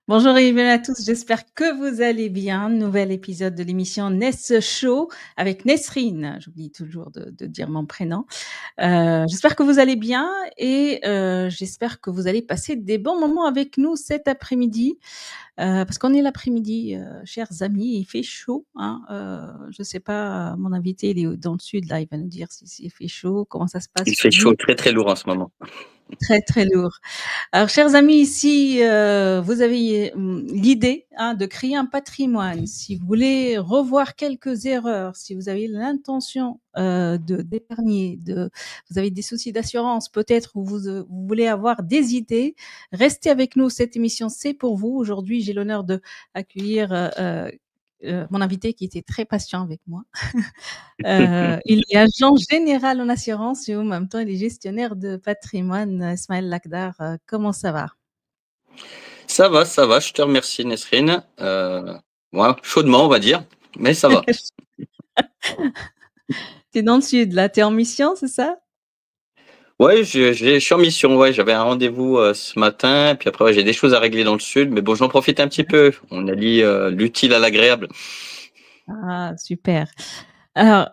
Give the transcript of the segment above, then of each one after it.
Bonjour et bienvenue à tous, j'espère que vous allez bien. Nouvel épisode de l'émission Ness Show avec Nesrine. J'oublie toujours de dire mon prénom. J'espère que vous allez bien et j'espère que vous allez passer des bons moments avec nous cet après-midi. Parce qu'on est l'après-midi, chers amis, il fait chaud. Hein, je ne sais pas, mon invité, il est dans le sud, là, il va nous dire s'il fait chaud, comment ça se passe Il chez fait chaud, vous. très très lourd en ce moment. Très, très lourd. Alors, chers amis, ici, vous avez l'idée de créer un patrimoine. Si vous voulez revoir quelques erreurs, si vous avez l'intention d'épargner, vous avez des soucis d'assurance, peut-être vous voulez avoir des idées, restez avec nous. Cette émission, c'est pour vous. Aujourd'hui, j'ai l'honneur d'accueillir mon invité qui était très patient avec moi. Il est agent général en assurance et en même temps, il est gestionnaire de patrimoine. Ismaël Lakdar, comment ça va? Ça va, je te remercie Nesrine. Moi, chaudement on va dire, mais ça va. Tu es dans le sud, là, tu es en mission, c'est ça? Ouais, je suis en mission, ouais, j'avais un rendez-vous ce matin, puis après ouais, j'ai des choses à régler dans le sud, mais bon, j'en profite un petit peu. On allie l'utile à l'agréable. Ah, super. Alors,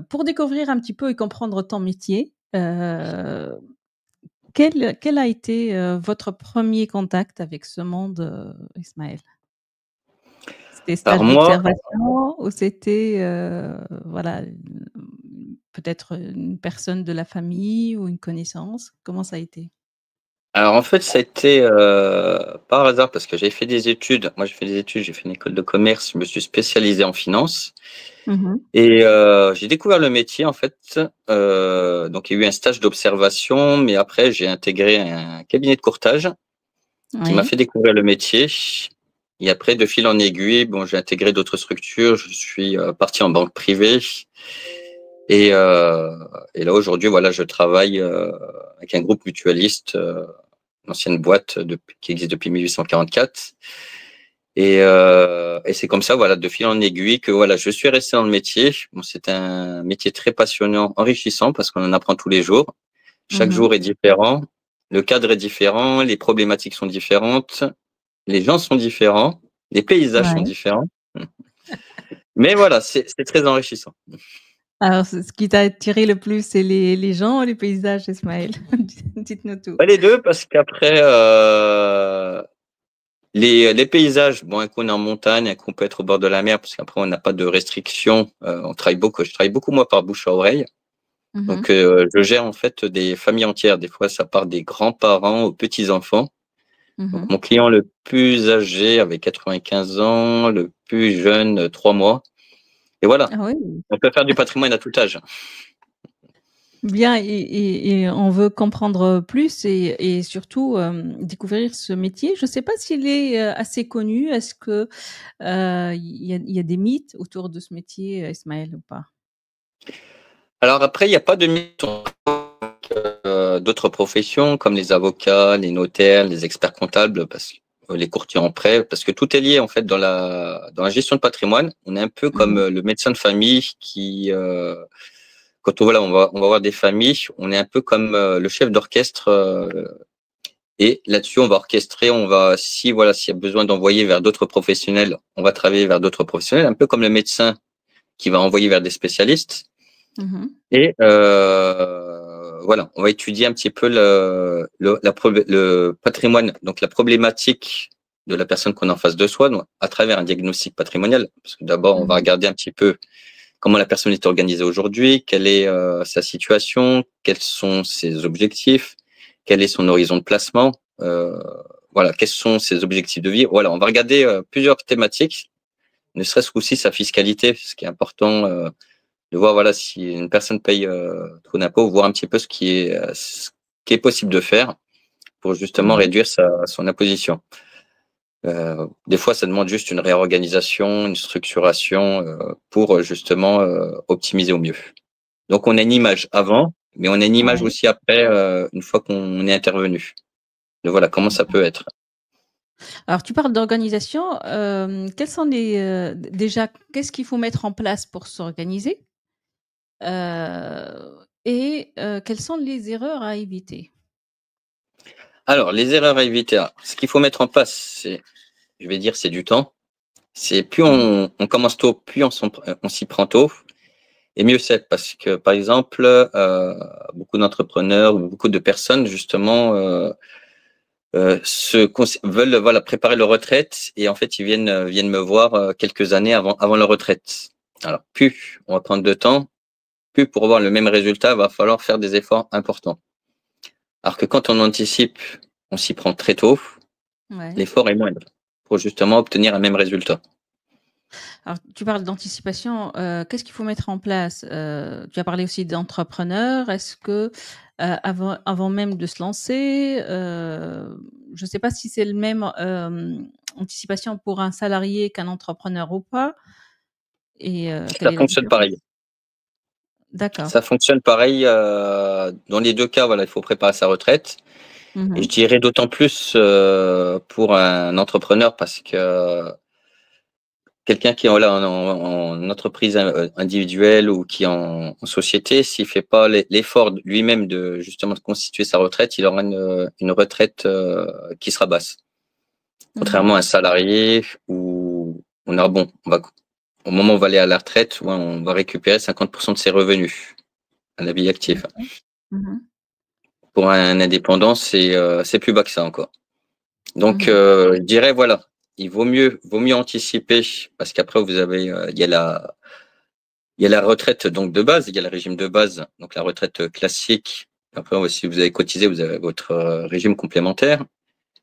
pour découvrir un petit peu et comprendre ton métier, quel a été votre premier contact avec ce monde, Ismaël? C'était Alors stage moi, d'observation ou c'était, voilà, peut-être une personne de la famille ou une connaissance? Comment ça a été? alors en fait, ça a été par hasard parce que j'ai fait des études. Moi, j'ai fait une école de commerce, je me suis spécialisé en finance. Mmh. Et j'ai découvert le métier en fait, donc il y a eu un stage d'observation, mais après j'ai intégré un cabinet de courtage qui m'a Oui. fait découvrir le métier et après de fil en aiguille, bon, j'ai intégré d'autres structures. Je suis, parti en banque privée et heu et là aujourd'hui, voilà, je travaille, avec un groupe mutualiste, une ancienne boîte qui existe depuis 1844 et c'est comme ça, voilà, de fil en aiguille que, voilà, je suis resté dans le métier. Bon, c'est un métier très passionnant, enrichissant parce qu'on en apprend tous les jours. Chaque Mmh. jour est différent, le cadre est différent, les problématiques sont différentes, les gens sont différents, les paysages sont Ouais. différents. Mais voilà, c'est très enrichissant. Alors, ce qui t'a attiré le plus, c'est les gens ou les paysages, Ismaël? Dites-nous tout. Pas les 2 parce qu'après, les paysages, bon, un coup on est en montagne, un coup on peut être au bord de la mer parce qu'après on n'a pas de restrictions, je travaille beaucoup moi par bouche à oreille. Mmh. Donc, je gère en fait des familles entières. Des fois, ça part des grands-parents aux petits-enfants. Donc, Mmh. mon client le plus âgé avait 95 ans, le plus jeune, 3 mois. Et voilà, Ah oui, on peut faire du patrimoine à tout âge. bien et on veut comprendre plus et surtout, découvrir ce métier. Je ne sais pas s'il est, assez connu. Est-ce que, il y a des mythes autour de ce métier, Ismaël, ou pas? Alors après, il n'y a pas de mythe d'autres professions comme les avocats, les notaires, les experts comptables, les courtiers en prêt, parce que tout est lié en fait dans la gestion de patrimoine. On est un peu comme Mmh. le médecin de famille qui, quand voilà, on va voir des familles, on est un peu comme le chef d'orchestre. Et là-dessus, on va orchestrer, si voilà, s'il y a besoin d'envoyer vers d'autres professionnels, on va travailler vers d'autres professionnels, un peu comme le médecin qui va envoyer vers des spécialistes. Mmh. Et voilà, on va étudier un petit peu le patrimoine, donc la problématique de la personne qu'on a en face de soi, donc à travers un diagnostic patrimonial. Parce que d'abord, on va Mmh. regarder un petit peu comment la personne est organisée aujourd'hui, quelle est sa situation, quels sont ses objectifs, quel est son horizon de placement, euh, voilà, quels sont ses objectifs de vie. Voilà, on va regarder plusieurs thématiques, ne serait-ce qu'aussi sa fiscalité, ce qui est important de voir voilà si une personne paye trop d'impôts, voir un petit peu ce qui est possible de faire pour justement Oui. réduire son imposition. Des fois, ça demande juste une réorganisation, une structuration pour justement optimiser au mieux. Donc, on a une image avant, mais on a une image Ouais. aussi après, une fois qu'on est intervenu. De voilà comment ça peut être. Alors tu parles d'organisation, quels sont déjà, qu'est-ce qu'il faut mettre en place pour s'organiser? Et quelles sont les erreurs à éviter? Alors, les erreurs à éviter. Ce qu'il faut mettre en place, c'est je vais dire, c'est du temps. C'est plus on commence tôt, plus on s'y prend tôt, et mieux c'est parce que, par exemple, beaucoup d'entrepreneurs ou beaucoup de personnes, justement, veulent voilà, préparer leur retraite et en fait, ils viennent me voir quelques années avant leur retraite. Alors, plus on va prendre de temps, plus pour avoir le même résultat, il va falloir faire des efforts importants. Alors que quand on anticipe, on s'y prend très tôt, Ouais. l'effort est moindre pour justement obtenir un même résultat. Alors, tu parles d'anticipation, qu'est-ce qu'il faut mettre en place? Tu as parlé aussi d'entrepreneurs. Est-ce que, avant même de se lancer, je ne sais pas si c'est le même, anticipation pour un salarié qu'un entrepreneur ou pas? Et quelle Ça est la fonctionne pareil. différence? D'accord. Ça fonctionne pareil. Dans les deux cas, voilà, il faut préparer sa retraite. Et je Mmh. dirais d'autant plus pour un entrepreneur parce que quelqu'un qui est voilà, en entreprise individuelle ou qui est en société, s'il fait pas l'effort lui-même de justement de constituer sa retraite, il aura une retraite qui sera basse. Mmh. Contrairement à un salarié où on a bon, au moment où on va aller à la retraite, ouais, on va récupérer 50% de ses revenus à la vie active. D'accord. Mmh. Pour un indépendant, c'est plus bas que ça encore. Donc, Mmh. je dirais voilà, il vaut mieux anticiper parce qu'après vous avez, il y a la retraite donc de base, il y a le régime de base, donc la retraite classique. Après, si vous avez cotisé, vous avez votre régime complémentaire.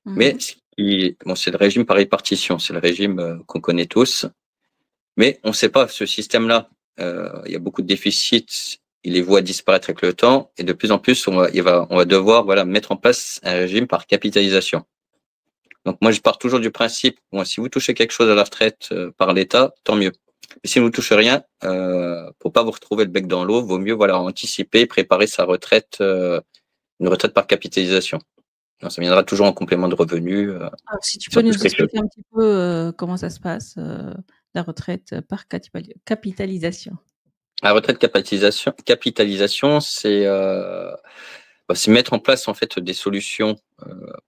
Mais Mmh. bon, c'est le régime par répartition, c'est le régime qu'on connaît tous. Mais on ne sait pas ce système-là. Il y a beaucoup de déficits. Il les voit disparaître avec le temps et de plus en plus, on va devoir voilà mettre en place un régime par capitalisation. Donc moi, je pars toujours du principe, bon, si vous touchez quelque chose à la retraite par l'État, tant mieux. Mais si vous ne touchez rien, pour pas vous retrouver le bec dans l'eau, vaut mieux voilà anticiper, préparer sa retraite, une retraite par capitalisation. Non, ça viendra toujours en complément de revenus, Alors si tu si on peux touche nous quelque chose. expliquer un petit peu, comment ça se passe, la retraite par capitalisation? La retraite capitalisation, c'est mettre en place en fait des solutions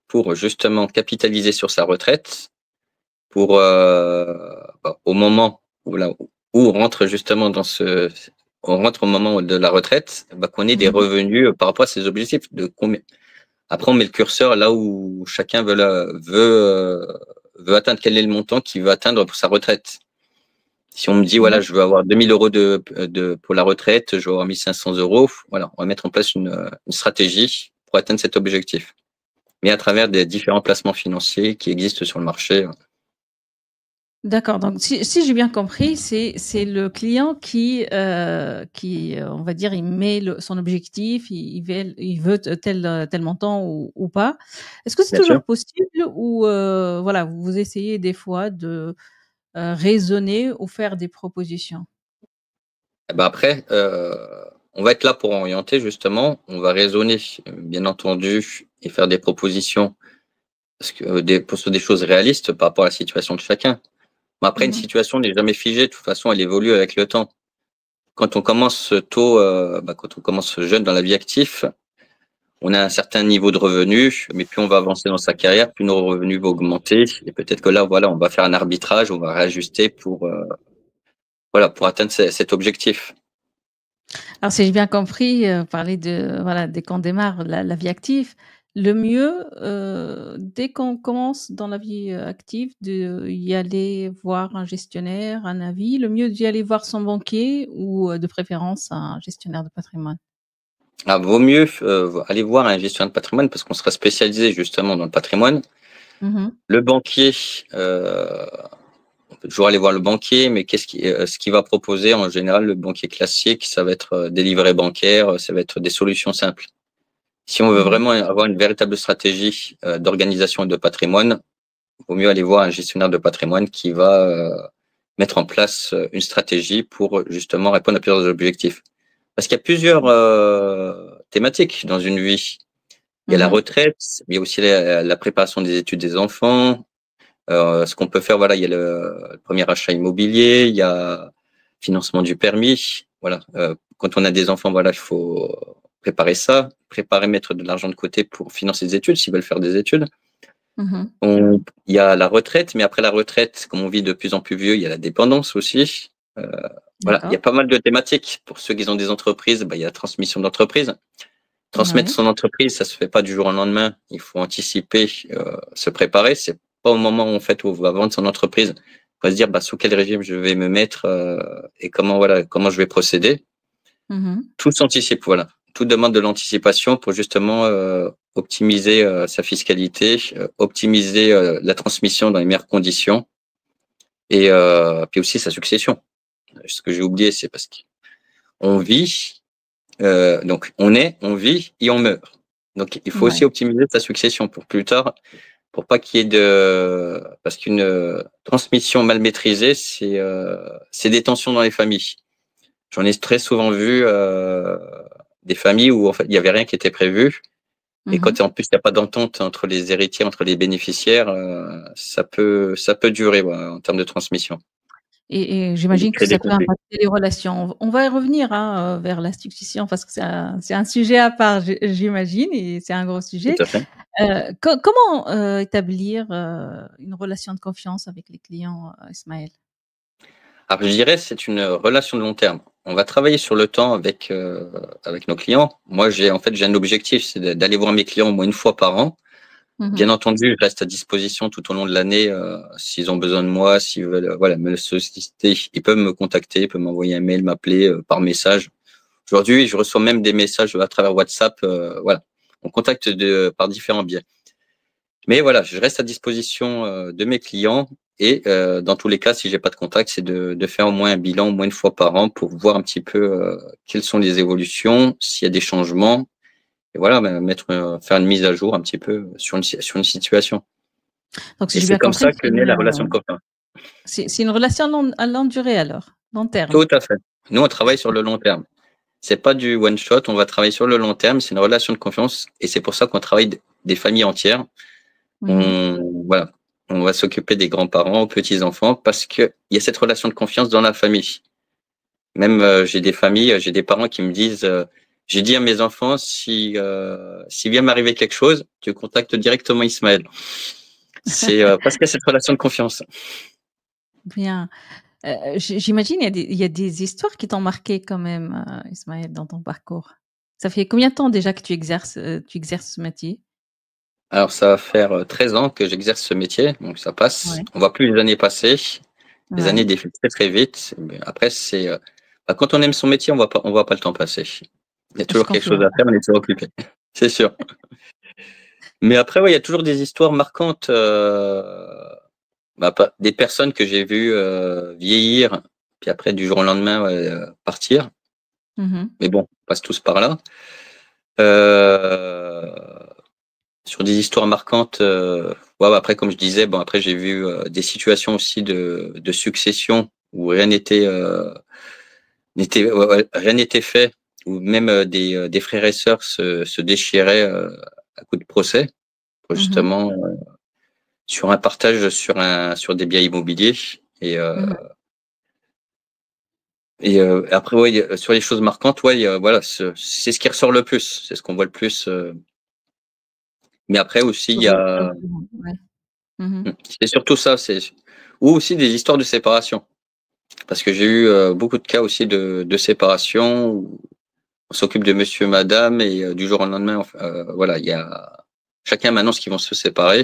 pour justement capitaliser sur sa retraite, pour au moment où, là, où on rentre justement on rentre au moment de la retraite, qu'on ait des Mmh. revenus par rapport à ses objectifs. De combien. Après, on met le curseur là où chacun veut atteindre quel est le montant qu'il veut atteindre pour sa retraite. Si on me dit, voilà, je veux avoir 2 000 euros pour la retraite, je veux avoir 1 500 euros, voilà, on va mettre en place une stratégie pour atteindre cet objectif. Mais à travers des différents placements financiers qui existent sur le marché. D'accord, donc si j'ai bien compris, c'est le client qui, on va dire, il met son objectif, il veut tel montant ou pas. Est-ce que c'est Bien sûr. toujours possible ou voilà, vous essayez des fois de, raisonner ou faire des propositions? Eh ben après, on va être là pour orienter justement. On va raisonner, bien entendu, et faire des propositions parce que sur des choses réalistes par rapport à la situation de chacun. Mais après, une Mmh. situation n'est jamais figée. De toute façon, elle évolue avec le temps. Quand on commence tôt, quand on commence jeune dans la vie active, on a un certain niveau de revenus, mais plus on va avancer dans sa carrière, plus nos revenus vont augmenter. Et peut-être que là, voilà, on va faire un arbitrage, on va réajuster voilà, pour atteindre cet objectif. Alors si j'ai bien compris, parler de voilà, dès qu'on démarre la vie active, le mieux, dès qu'on commence dans la vie, active, d'y aller voir un gestionnaire, un avis, le mieux d'y aller voir son banquier ou, de préférence un gestionnaire de patrimoine? Ah, vaut mieux aller voir un gestionnaire de patrimoine parce qu'on sera spécialisé justement dans le patrimoine. Mmh. Le banquier, on peut toujours aller voir le banquier, mais ce qu'il va proposer en général, le banquier classique, ça va être des livrets bancaires, ça va être des solutions simples. Si on veut Mmh. vraiment avoir une véritable stratégie d'organisation et de patrimoine, il vaut mieux aller voir un gestionnaire de patrimoine qui va mettre en place une stratégie pour justement répondre à plusieurs objectifs. Parce qu'il y a plusieurs thématiques dans une vie. Il y a la Mmh. retraite, mais il y a aussi la préparation des études des enfants. Ce qu'on peut faire, voilà, il y a le premier achat immobilier, il y a financement du permis. Voilà, quand on a des enfants, voilà, il faut préparer ça, mettre de l'argent de côté pour financer des études s'ils veulent faire des études. Mmh. Il y a la retraite, mais après la retraite, comme on vit de plus en plus vieux, il y a la dépendance aussi. Heu, voilà, il y a D'accord. pas mal de thématiques. Pour ceux qui ont des entreprises, bah, il y a la transmission d'entreprise. Transmettre Oui. son entreprise, ça se fait pas du jour au lendemain. Il faut anticiper, se préparer. C'est pas au moment, en fait, où on va vendre son entreprise, on va se dire: «Bah, sous quel régime je vais me mettre, et comment, voilà, comment je vais procéder». Mmh. Tout s'anticipe, voilà. Tout demande de l'anticipation pour justement, optimiser, sa fiscalité, optimiser, la transmission dans les meilleures conditions et puis aussi sa succession. Ce que j'ai oublié, c'est parce qu'on vit, donc on est, on vit et on meurt. Donc il faut aussi Ouais. optimiser sa succession pour plus tard, pour pas qu'il y ait de parce qu'une, transmission mal maîtrisée, c'est des tensions dans les familles. J'en ai très souvent vu, des familles où en fait, il y avait rien qui était prévu et Mmh. quand en plus il y a pas d'entente entre les héritiers, entre les bénéficiaires, ça peut durer, ouais, en termes de transmission Et et j'imagine que créer des ça peut conflits. impacter les relations. On va y revenir, hein, vers la succession parce que c'est un sujet à part, j'imagine et c'est un gros sujet. Tout à fait. Comment, établir, une relation de confiance avec les clients, Ismaël? Alors je dirais, c'est une relation de long terme. On va travailler sur le temps avec nos clients. Moi, j'ai un objectif, c'est d'aller voir mes clients au moins une fois par an. Bien Mmh. entendu, je reste à disposition tout au long de l'année, s'ils ont besoin de moi, s'ils veulent, voilà, me solliciter, ils peuvent me contacter, ils peuvent m'envoyer un mail, m'appeler, par message. Aujourd'hui, je reçois même des messages à travers WhatsApp, voilà. On contacte par différents biais. Mais voilà, je reste à disposition, de mes clients et dans tous les cas, si j'ai pas de contact, c'est de faire au moins un bilan, au moins une fois par an pour voir un petit peu, quelles sont les évolutions, s'il y a des changements et voilà, faire une mise à jour un petit peu sur une situation Donc si et j'ai c'est bien comme compris, ça que naît la relation de confiance. c'est une relation à longue durée alors? Long terme? Tout à fait. Nous, on travaille sur le long terme. C'est pas du one shot, on va travailler sur le long terme, c'est une relation de confiance et c'est pour ça qu'on travaille des familles entières. Mmh. Voilà, on va s'occuper des grands-parents, aux petits-enfants, parce qu'il y a cette relation de confiance dans la famille. Même j'ai des familles, j'ai des parents qui me disent, j'ai dit à mes enfants, s'il vient m'arriver quelque chose, tu contactes directement Ismaël. C'est parce qu'il y a cette relation de confiance. Bien. J'imagine il y a des histoires qui t'ont marqué quand même, Ismaël, dans ton parcours. Ça fait combien de temps déjà que tu exerces ce métier? Alors ça va faire 13 ans que j'exerce ce métier, donc ça passe. Ouais, On voit plus les années passer, les années ouais, défilent très très vite. Mais après bah, quand on aime son métier, on voit pas le temps passer. Il y a je toujours quelque chose confirme. à faire, on est toujours occupé. C'est sûr. Mais après, ouais, il y a toujours des histoires marquantes, bah, pas des personnes que j'ai vues, vieillir, puis après du jour au lendemain, ouais, partir. Mmh. Mais bon, on passe tous par là. Heu, sur des histoires marquantes, ouais, bah, après comme je disais, bon après j'ai vu, des situations aussi de succession où ouais, rien n'était fait, où même, des frères et sœurs se déchiraient, à coups de procès pour Mmh. justement, sur un partage sur des biens immobiliers et Mmh. après ouais, sur les choses marquantes, ouais, voilà, c'est ce qui ressort le plus, c'est ce qu'on voit le plus, mais après aussi il y Sur a le coup, ouais. Mmh. c'est surtout ça, c'est ou aussi des histoires de séparation. Parce que j'ai eu, beaucoup de cas aussi de séparation où on s'occupe de monsieur, madame et du jour au lendemain, voilà, il y a chacun m'annonce qu'ils vont se séparer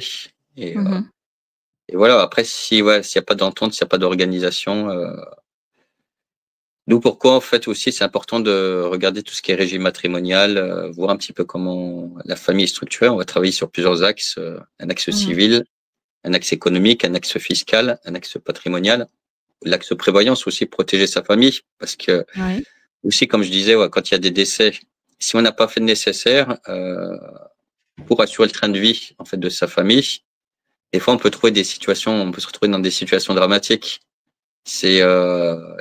et heu Mmh. et voilà, après si ouais, s'il y a pas d'entente, s'il y a pas d'organisation, d'où pourquoi en fait aussi c'est important de regarder tout ce qui est régime matrimonial, voir un petit peu comment la famille est structurée. On va travailler sur plusieurs axes, un axe Mmh. civil, un axe économique, un axe fiscal, un axe patrimonial, l'axe prévoyance aussi, protéger sa famille parce que Oui. aussi comme je disais, ouais, quand il y a des décès, si on n'a pas fait le nécessaire, pour assurer le train de vie en fait de sa famille, des fois on peut se retrouver dans des situations dramatiques. C'est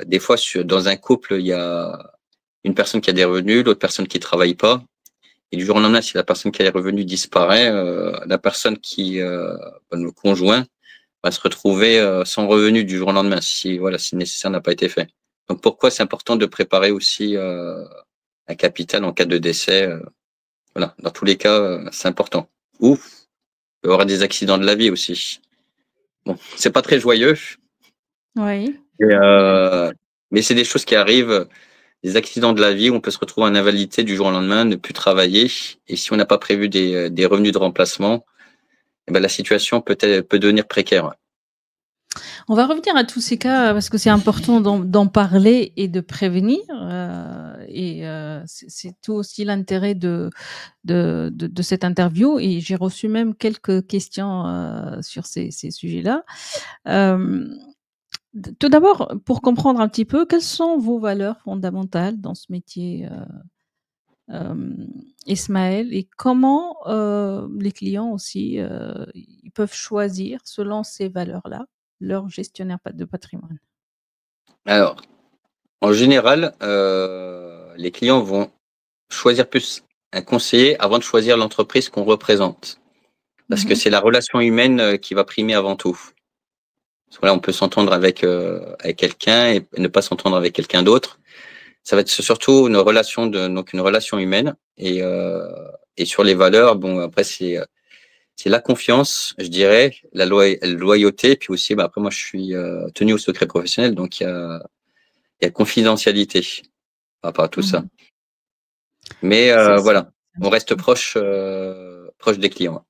des fois dans un couple, il y a une personne qui a des revenus, l'autre personne qui travaille pas. Et du jour au lendemain, si la personne qui a les revenus disparaît, la personne le conjoint va se retrouver sans revenu du jour au lendemain si voilà, si le nécessaire n'a pas été fait. Donc pourquoi c'est important de préparer aussi un capital en cas de décès. Voilà, dans tous les cas, c'est important. Ou peut y avoir des accidents de la vie aussi. Bon, c'est pas très joyeux, Oui. mais c'est des choses qui arrivent, des accidents de la vie où on peut se retrouver en invalidité du jour au lendemain, ne plus travailler. Et si on n'a pas prévu des revenus de remplacement, eh ben, la situation peut devenir précaire. Ouais. On va revenir à tous ces cas parce que c'est important d'en parler et de prévenir. C'est tout aussi l'intérêt de cette interview. Et j'ai reçu même quelques questions sur ces sujets-là. Tout d'abord, pour comprendre un petit peu, quelles sont vos valeurs fondamentales dans ce métier, Ismaël, et comment les clients aussi ils peuvent choisir selon ces valeurs-là leur gestionnaire de patrimoine? Alors, en général, les clients vont choisir plus un conseiller avant de choisir l'entreprise qu'on représente. Parce que Mhm. c'est la relation humaine qui va primer avant tout. Parce que là, on peut s'entendre avec quelqu'un et ne pas s'entendre avec quelqu'un d'autre. Ça va être surtout donc une relation humaine. Et sur les valeurs, bon, après, c'est la confiance, je dirais, la loyauté. Puis aussi, bah, après, moi, je suis tenu au secret professionnel. Donc, il y a confidentialité par rapport à tout ça. Mhm. Mais C'est voilà, on reste proche des clients.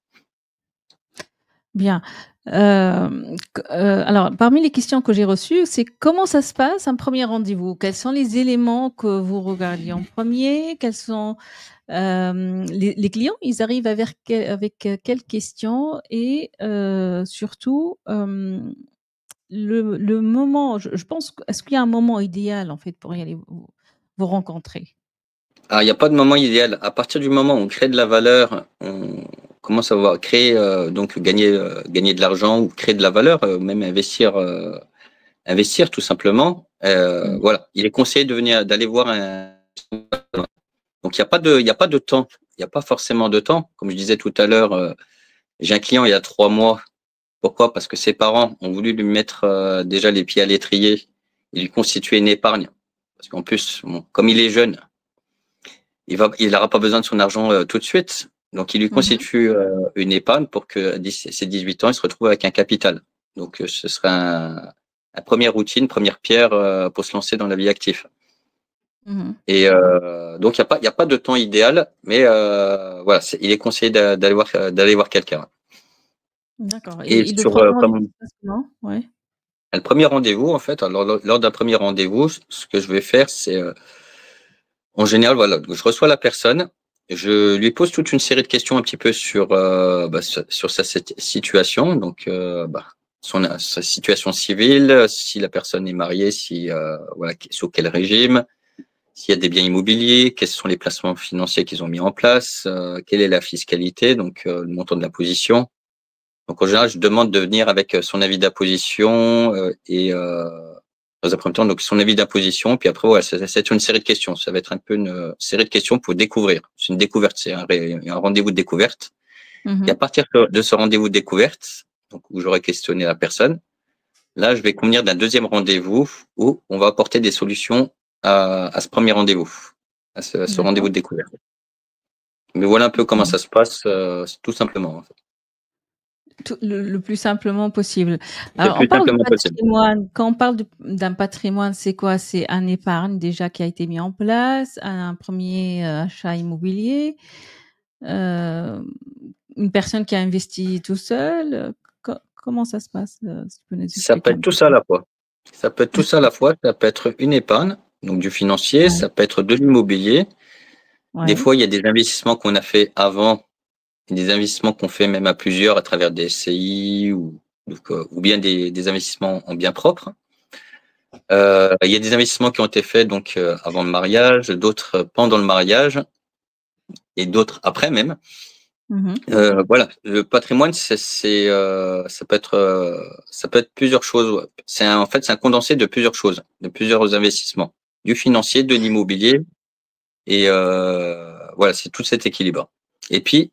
bien. Alors, parmi les questions que j'ai reçues, c'est comment ça se passe un premier rendez-vous? Quels sont les éléments que vous regardiez en premier? Quels sont les clients? Ils arrivent avec quelles questions? Et surtout, le moment, je pense, est-ce qu'il y a un moment idéal en fait pour y aller vous rencontrer? Ah, il n'y a pas de moment idéal. À partir du moment où on crée de la valeur, on commence à voir créer, donc gagner de l'argent ou créer de la valeur, même investir tout simplement. Mmh. Voilà, il est conseillé d'aller voir un. Donc il y a pas de temps. Il n'y a pas forcément de temps. Comme je disais tout à l'heure, j'ai un client il y a 3 mois. Pourquoi? Parce que ses parents ont voulu lui mettre déjà les pieds à l'étrier et lui constituer une épargne. Parce qu'en plus, bon, comme il est jeune, il n'aura pas besoin de son argent tout de suite. Donc, il lui Mmh. constitue une épargne pour que ses 18 ans, il se retrouve avec un capital. Donc, ce sera un première routine, première pierre pour se lancer dans la vie active. Mmh. Et donc, il y a pas de temps idéal, mais voilà, il est conseillé d'aller voir quelqu'un. D'accord, Et et le sur premier rendez-vous comme se passe comment? Ouais. le premier rendez-vous, en fait, alors, lors d'un premier rendez-vous, ce que je vais faire, c'est en général, voilà, je reçois la personne, je lui pose toute une série de questions un petit peu sur sa situation, donc sa situation civile, si la personne est mariée, si voilà, sous quel régime, s'il y a des biens immobiliers, quels sont les placements financiers qu'ils ont mis en place, quelle est la fiscalité, donc le montant de l'imposition. Donc en général, je demande de venir avec son avis d'imposition dans un premier temps, donc son avis d'imposition, puis après, voilà, c'est une série de questions. Ça va être un peu une série de questions pour découvrir. C'est une découverte, c'est un rendez-vous de découverte. Et à Mmh. partir de ce rendez-vous de découverte, donc où j'aurai questionné la personne, là, je vais convenir d'un deuxième rendez-vous où on va apporter des solutions à ce premier rendez-vous, à ce rendez-vous D'accord. de découverte. Mais voilà un peu comment Bon, ça se passe, tout simplement. En fait. tout le plus simplement possible. Le Alors on plus parle de simplement possible. patrimoine. Quand on parle d'un patrimoine, c'est quoi? C'est un épargne déjà qui a été mis en place, un premier achat immobilier, heu, une personne qui a investi tout seul, comment ça se passe? Si tu peux nous Ça peut expliquer être un tout petit ça à peu? la fois. Ça peut être tout ça à la fois. Ça peut être une épargne, donc du financier, Ouais, ça peut être de l'immobilier. Des ouais. fois, il y a des investissements qu'on a fait avant, et des investissements qu'on fait même à plusieurs à travers des SCI ou bien des investissements en biens propres. Il y a des investissements qui ont été faits donc avant le mariage, d'autres pendant le mariage et d'autres après même. Mmh. Voilà, le patrimoine, ça peut être plusieurs choses. Ouais. En fait, c'est un condensé de plusieurs choses, de plusieurs investissements, du financier, de l'immobilier, et voilà, c'est tout cet équilibre. Et puis,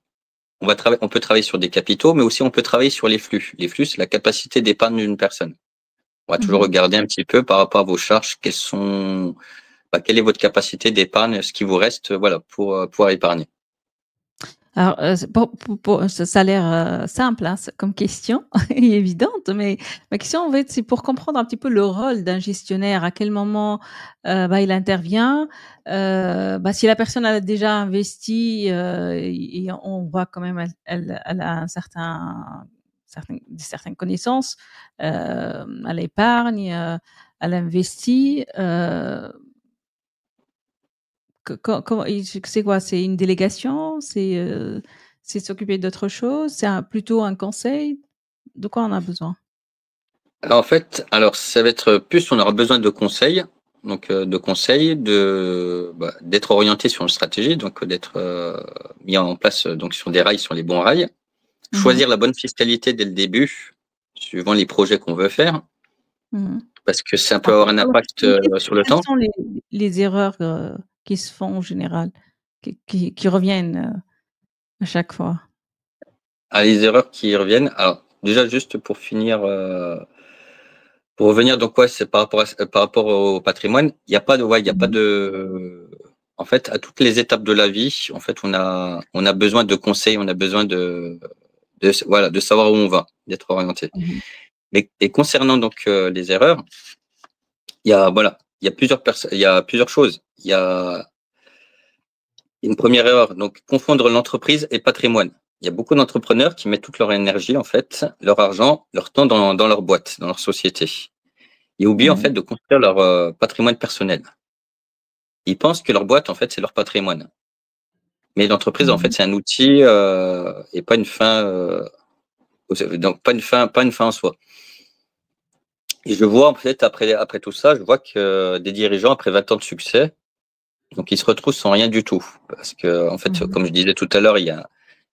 on peut travailler sur des capitaux, mais aussi on peut travailler sur les flux. Les flux, c'est la capacité d'épargne d'une personne. On va toujours Mmh. regarder un petit peu par rapport à vos charges, quelle est votre capacité d'épargne, ce qui vous reste, voilà, pour pouvoir épargner. Alors, ça a l'air simple hein, comme question et évidente, mais ma question en fait, c'est pour comprendre un petit peu le rôle d'un gestionnaire. À quel moment il intervient. Si la personne a déjà investi et on voit quand même elle a certaines connaissances à l'épargne, à l'investi. C'est quoi? C'est une délégation? C'est s'occuper d'autre chose? C'est plutôt un conseil? De quoi on a besoin? Alors, en fait, alors ça va être plus, on aura besoin de conseils, donc d'être orienté sur une stratégie, donc d'être mis en place donc sur des rails, sur les bons rails, Mmh. choisir la bonne fiscalité dès le début, suivant les projets qu'on veut faire, Mmh. parce que ça peut Alors avoir un alors impact sur le quelles temps. sont les erreurs qui se font en général, qui reviennent à chaque fois? Ah, les erreurs qui reviennent. Alors, déjà, juste pour finir, pour revenir, donc, ouais, c'est par rapport au patrimoine, il y a pas de, ouais, il y a pas Mmh. de, en fait, à toutes les étapes de la vie, en fait, on a besoin de conseils, on a besoin voilà, de savoir où on va, d'être orienté. Mmh. Et concernant donc les erreurs, il y a, voilà, il y a plusieurs choses. Il y a une première erreur, donc confondre l'entreprise et patrimoine. Il y a beaucoup d'entrepreneurs qui mettent toute leur énergie, en fait, leur argent, leur temps dans leur boîte, dans leur société. Ils oublient, en Oui. fait, de construire leur patrimoine personnel. Ils pensent que leur boîte, en fait, c'est leur patrimoine. Mais l'entreprise, en fait, Mmh. c'est un outil et pas une fin, donc pas une fin en soi. Et je vois, en fait, après tout ça, je vois que des dirigeants, après 20 ans de succès, donc ils se retrouvent sans rien du tout. Parce que, en fait, Mmh. comme je disais tout à l'heure, il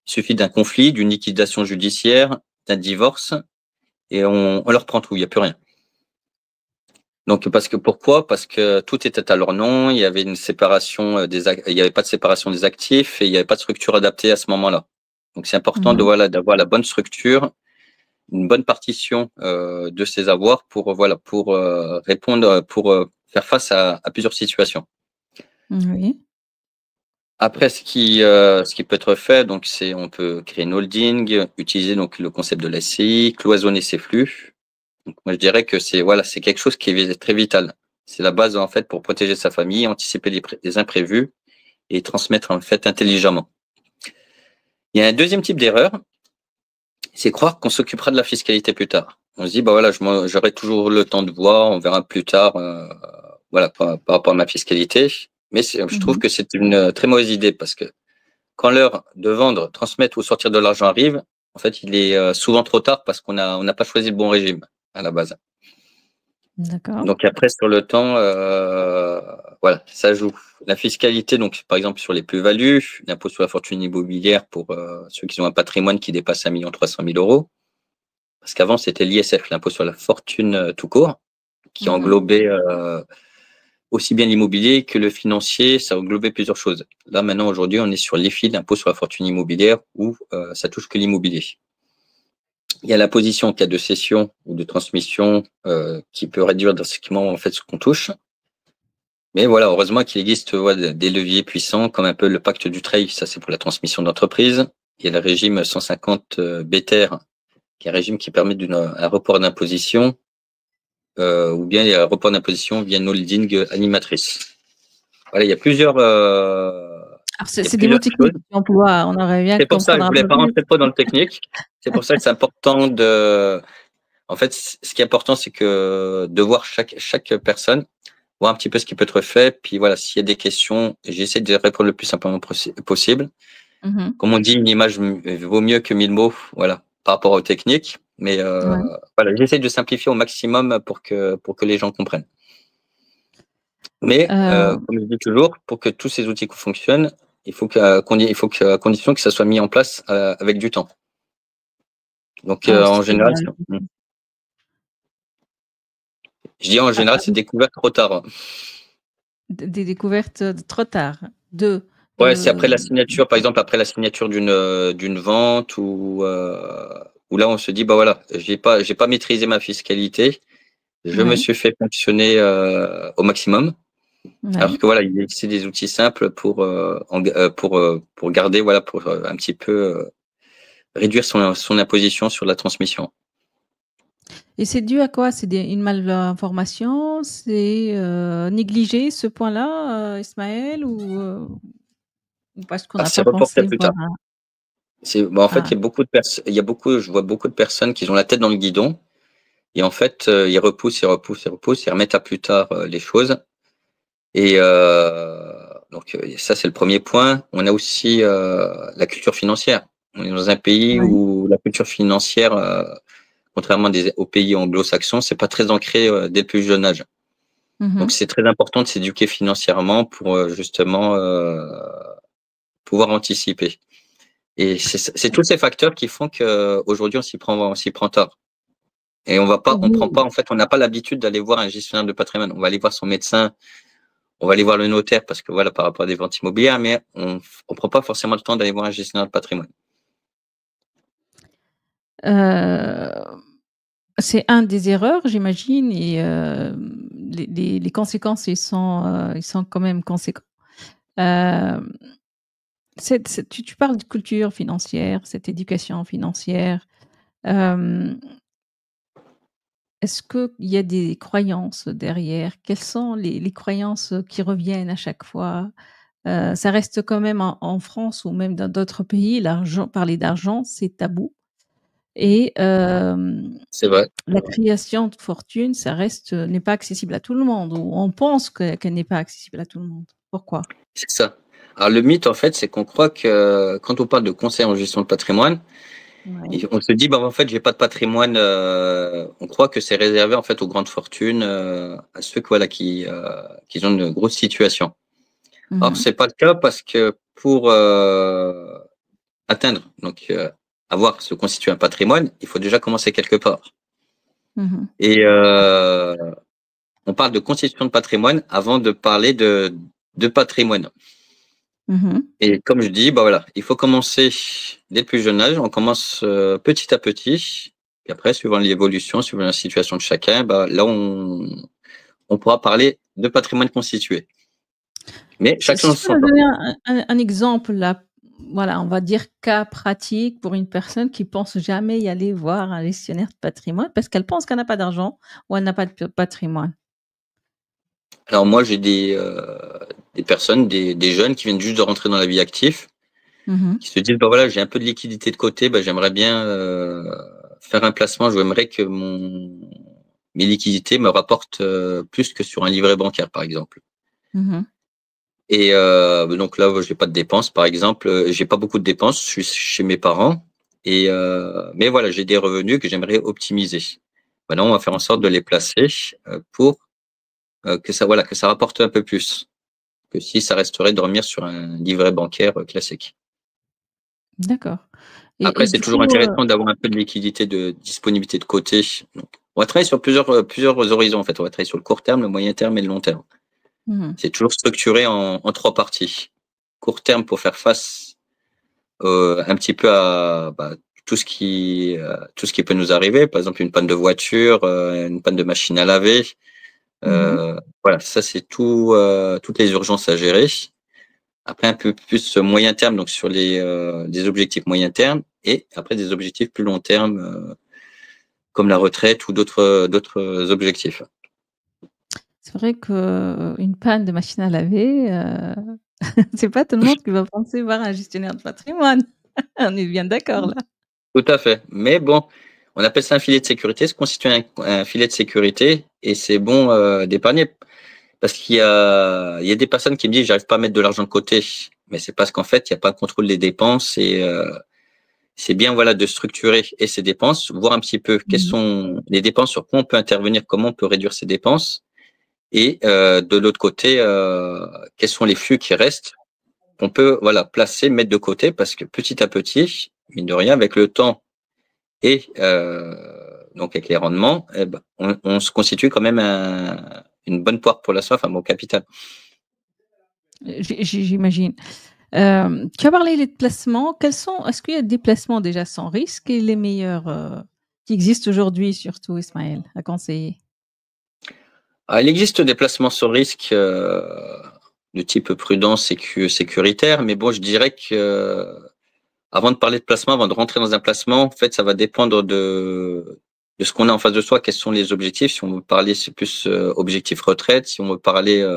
suffit d'un conflit, d'une liquidation judiciaire, d'un divorce, et on leur prend tout, il n'y a plus rien. Donc, pourquoi? Parce que tout était à leur nom, il y avait une séparation il n'y avait pas de séparation des actifs et il n'y avait pas de structure adaptée à ce moment-là. Donc, c'est important Mmh. voilà, d'avoir la bonne structure, une bonne partition de ses avoirs pour, voilà, pour répondre, pour faire face à plusieurs situations. Oui. Après, ce qui peut être fait, donc, c'est on peut créer une holding, utiliser donc le concept de la SCI, cloisonner ses flux. Donc, moi, je dirais que c'est voilà, c'est quelque chose qui est très vital. C'est la base en fait pour protéger sa famille, anticiper les imprévus et transmettre en fait intelligemment. Il y a un deuxième type d'erreur, c'est croire qu'on s'occupera de la fiscalité plus tard. On se dit bah voilà, j'aurai toujours le temps de voir, on verra plus tard, voilà par rapport à ma fiscalité. Mais je trouve Mmh. que c'est une très mauvaise idée parce que quand l'heure de vendre, transmettre ou sortir de l'argent arrive, en fait, il est souvent trop tard parce on n'a pas choisi le bon régime à la base. D'accord. Donc après, sur le temps, voilà, ça joue. La fiscalité, donc par exemple sur les plus-values, l'impôt sur la fortune immobilière pour ceux qui ont un patrimoine qui dépasse 1 300 000 euros. Parce qu'avant, c'était l'ISF, l'impôt sur la fortune tout court, qui Mmh. englobait aussi bien l'immobilier que le financier, ça englobait plusieurs choses. Là, maintenant, aujourd'hui, on est sur l'IFI, l'impôt sur la fortune immobilière, où ça touche que l'immobilier. Il y a la position en cas de cession ou de transmission qui peut réduire drastiquement en fait ce qu'on touche. Mais voilà, heureusement qu'il existe des leviers puissants comme un peu le pacte du trade, ça c'est pour la transmission d'entreprise. Il y a le régime 150 BTR, qui est un régime qui permet un report d'imposition ou bien il y a un report d'imposition via une holding animatrice. Voilà, Alors il y a c'est des mots plusieurs choses. techniques qu'on emploie, on aimerait bien C'est pour ça que je comprendre un voulais peu pas plus. rentrer trop dans le technique. C'est pour ça que c'est important en fait, ce qui est important, c'est que de voir chaque personne, voir un petit peu ce qui peut être fait. Puis voilà, s'il y a des questions, j'essaie de répondre le plus simplement possible. Mmh. Comme on dit, une image vaut mieux que 1000 mots, voilà, par rapport aux techniques. Mais Ouais. voilà, j'essaie de simplifier au maximum pour que les gens comprennent. Mais Heu, comme je dis toujours, pour que tous ces outils fonctionnent, il faut que, à condition que ça soit mis en place avec du temps. Donc alors en général, c'est-à-dire je dis en général, c'est découvert trop tard, hein. des découvertes trop tard de Ouais, c'est après de la signature, par exemple, après la signature d'une vente où là on se dit bah voilà, j'ai pas maîtrisé ma fiscalité, je me ouais. suis fait fonctionner au maximum Alors Ouais. que voilà, c'est des outils simples pour garder, voilà, pour un petit peu réduire son imposition sur la transmission. Et c'est dû à quoi? C'est une malinformation? C'est négligé ce point-là, Ismaël, ou parce qu'on Ah, n'a c'est pas reporté à pensé plus voir tard. En fait, ah, il y a beaucoup de personnes, je vois beaucoup de personnes qui ont la tête dans le guidon et en fait, ils repoussent, ils repoussent, ils repoussent, ils remettent à plus tard les choses. Et donc ça, c'est le premier point. On a aussi la culture financière. On est dans un pays ouais. où la culture financière, contrairement aux pays anglo-saxons, c'est pas très ancré dès le plus jeune âge. Donc Mmh. c'est très important de s'éduquer financièrement pour justement pouvoir anticiper. Et c'est tous ces facteurs qui font qu'aujourd'hui on s'y prend tard. Et on prend Oui. pas, en fait, on n'a pas l'habitude d'aller voir un gestionnaire de patrimoine. On va aller voir son médecin, on va aller voir le notaire parce que voilà, par rapport à des ventes immobilières, mais on prend pas forcément le temps d'aller voir un gestionnaire de patrimoine. Heu, c'est un des erreurs, j'imagine, et les conséquences, ils sont quand même conséquents. Hem, tu parles de culture financière, cette éducation financière. Hem, est-ce qu'il y a des croyances derrière? Quelles sont les croyances qui reviennent à chaque fois? Ça reste quand même en France ou même dans d'autres pays, parler d'argent, c'est tabou, et C'est vrai, la création de fortune, ça reste, n'est pas accessible à tout le monde, ou on pense qu'elle n'est pas accessible à tout le monde. Pourquoi? c'est ça. Alors le mythe, en fait, c'est qu'on croit que quand on parle de conseil en gestion de patrimoine, Ouais. on se dit, bah, en fait, j'ai pas de patrimoine. On croit que c'est réservé en fait aux grandes fortunes, à ceux voilà, qui ont une grosse situation. Alors Mmh. c'est pas le cas parce que pour atteindre, donc se constituer un patrimoine, il faut déjà commencer quelque part. Mmh. Et on parle de constitution de patrimoine avant de parler de patrimoine. Mmh. Et comme je dis, bah voilà, il faut commencer dès le plus jeune âge. On commence petit à petit. Et après, suivant l'évolution, suivant la situation de chacun, bah là, on pourra parler de patrimoine constitué. Mais chacun Si dans tu peux son nous temps. donner un exemple là, voilà, on va dire cas pratique pour une personne qui pense jamais y aller voir un gestionnaire de patrimoine parce qu'elle pense qu'elle n'a pas d'argent ou elle n'a pas de patrimoine. Alors moi, j'ai des personnes, des jeunes qui viennent juste de rentrer dans la vie active, Mmh. qui se disent, bah voilà, j'ai un peu de liquidité de côté, bah, j'aimerais bien faire un placement, j'aimerais que mes liquidités me rapportent plus que sur un livret bancaire, par exemple. Mmh. Et donc là, j'ai pas de dépenses, par exemple, j'ai pas beaucoup de dépenses, je suis chez mes parents, et mais voilà, j'ai des revenus que j'aimerais optimiser. Maintenant, on va faire en sorte de les placer pour que ça rapporte un peu plus que si ça resterait dormir sur un livret bancaire classique. D'accord, Après, et c'est du toujours coup, intéressant d'avoir un peu de liquidité, de disponibilité de côté. Donc, on va travailler sur plusieurs horizons, en fait. On va travailler sur le court terme, le moyen terme et le long terme. mmh C'est toujours structuré en trois parties. Court terme pour faire face un petit peu à tout ce qui peut nous arriver. Par exemple, une panne de voiture, une panne de machine à laver. mh. Voilà, ça, c'est toutes les urgences à gérer. Après, un peu plus moyen terme, donc sur des objectifs moyen terme, et après des objectifs plus long terme, comme la retraite ou d'autres objectifs. C'est vrai qu'une panne de machine à laver, c'est pas tout le monde qui va penser voir un gestionnaire de patrimoine. On est bien d'accord là? Tout à fait. Mais bon, on appelle ça un filet de sécurité, se constitue un filet de sécurité, et c'est bon d'épargner. Parce qu'il y a des personnes qui me disent j'arrive pas à mettre de l'argent de côté. Mais c'est parce qu'en fait, il n'y a pas de contrôle des dépenses, et c'est bien voilà de structurer et ses dépenses, voir un petit peu quelles Mmh. sont les dépenses, sur quoi on peut intervenir, comment on peut réduire ses dépenses. Et de l'autre côté, quels sont les flux qui restent qu'on peut voilà placer, mettre de côté, parce que petit à petit, mine de rien, avec le temps et donc avec les rendements, eh ben, on se constitue quand même une bonne poire pour la soif, un bon capital. J'imagine. Tu as parlé des placements. Est-ce qu'il y a des placements déjà sans risque et les meilleurs, qui existent aujourd'hui surtout, Ismaël, à conseiller? Ah, il existe des placements sans risque de type prudent, sécuritaire, mais bon, je dirais que avant de parler de placement, avant de rentrer dans un placement, en fait, ça va dépendre de ce qu'on a en face de soi, quels sont les objectifs. Si on veut parler, c'est plus objectif retraite. Si on veut parler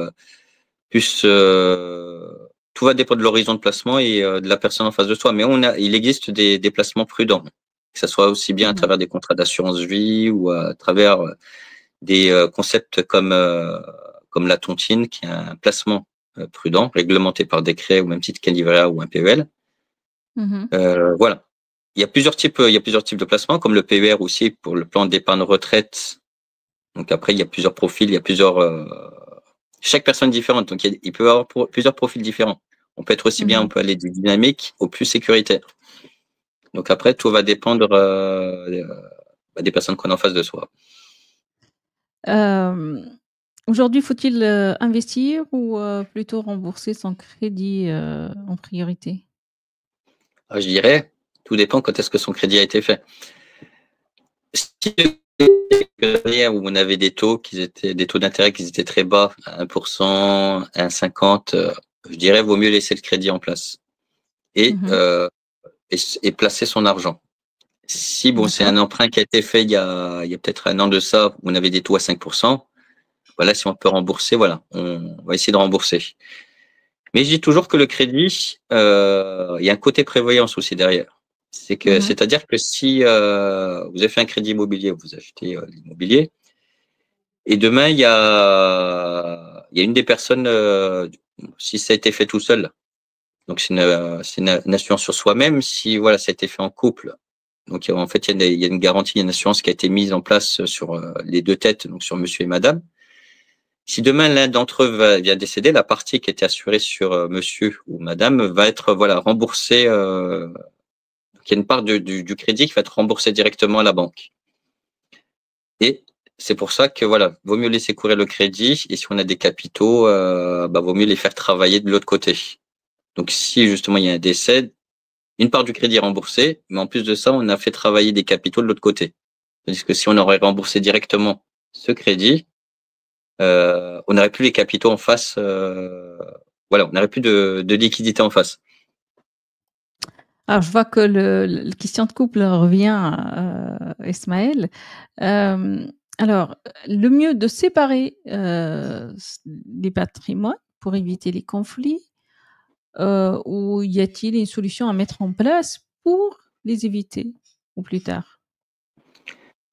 plus, tout va dépendre de l'horizon de placement et de la personne en face de soi. Mais il existe des placements prudents, que ce soit aussi bien à Mhm. travers des contrats d'assurance vie ou à travers des concepts comme la tontine, qui est un placement prudent, réglementé par décret au même titre qu'un livret A ou un PEL. Mhm. Voilà. Il y a plusieurs types de placements, comme le PER aussi pour le plan d'épargne retraite. Donc après, il y a plusieurs profils, il y a plusieurs. Chaque personne est différente, donc il peut y avoir plusieurs profils différents. On peut être aussi bien, on Mhm. peut aller du dynamique au plus sécuritaire. Donc après, tout va dépendre des personnes qu'on a en face de soi. Euh, Aujourd'hui, faut-il investir ou plutôt rembourser son crédit en priorité? Je dirais, tout dépend quand est-ce que son crédit a été fait. Si où on avait des taux des taux d'intérêt qui étaient très bas, à 1%, 1,50, je dirais vaut mieux laisser le crédit en place et, Mhm. euh, et placer son argent. Si bon, c'est D'accord. un emprunt qui a été fait il y a peut-être un an de ça, où on avait des taux à 5%, voilà, si on peut rembourser, voilà, on va essayer de rembourser. Mais je dis toujours que le crédit, il y a un côté prévoyance aussi derrière. Mhm. C'est-à-dire que si vous avez fait un crédit immobilier, vous achetez l'immobilier, et demain il y a une des personnes, si ça a été fait tout seul, donc c'est une assurance sur soi-même. Si voilà, ça a été fait en couple, donc en fait il y a une garantie, il y a une assurance qui a été mise en place sur les deux têtes, donc sur monsieur et madame. Si demain l'un d'entre eux vient décéder, la partie qui était assurée sur monsieur ou madame va être voilà remboursée. Il y a une part du crédit qui va être remboursée directement à la banque. Et c'est pour ça que voilà, vaut mieux laisser courir le crédit. Et si on a des capitaux, vaut mieux les faire travailler de l'autre côté. Donc si justement il y a un décès, une part du crédit est remboursée, mais en plus de ça, on a fait travailler des capitaux de l'autre côté. Tandis que si on aurait remboursé directement ce crédit, on n'aurait plus les capitaux en face. Voilà, on n'aurait plus de liquidité en face. Alors, je vois que le question de couple revient, Ismaël. Euh, alors, le mieux de séparer les patrimoines pour éviter les conflits, ou y a-t-il une solution à mettre en place pour les éviter ou plus tard?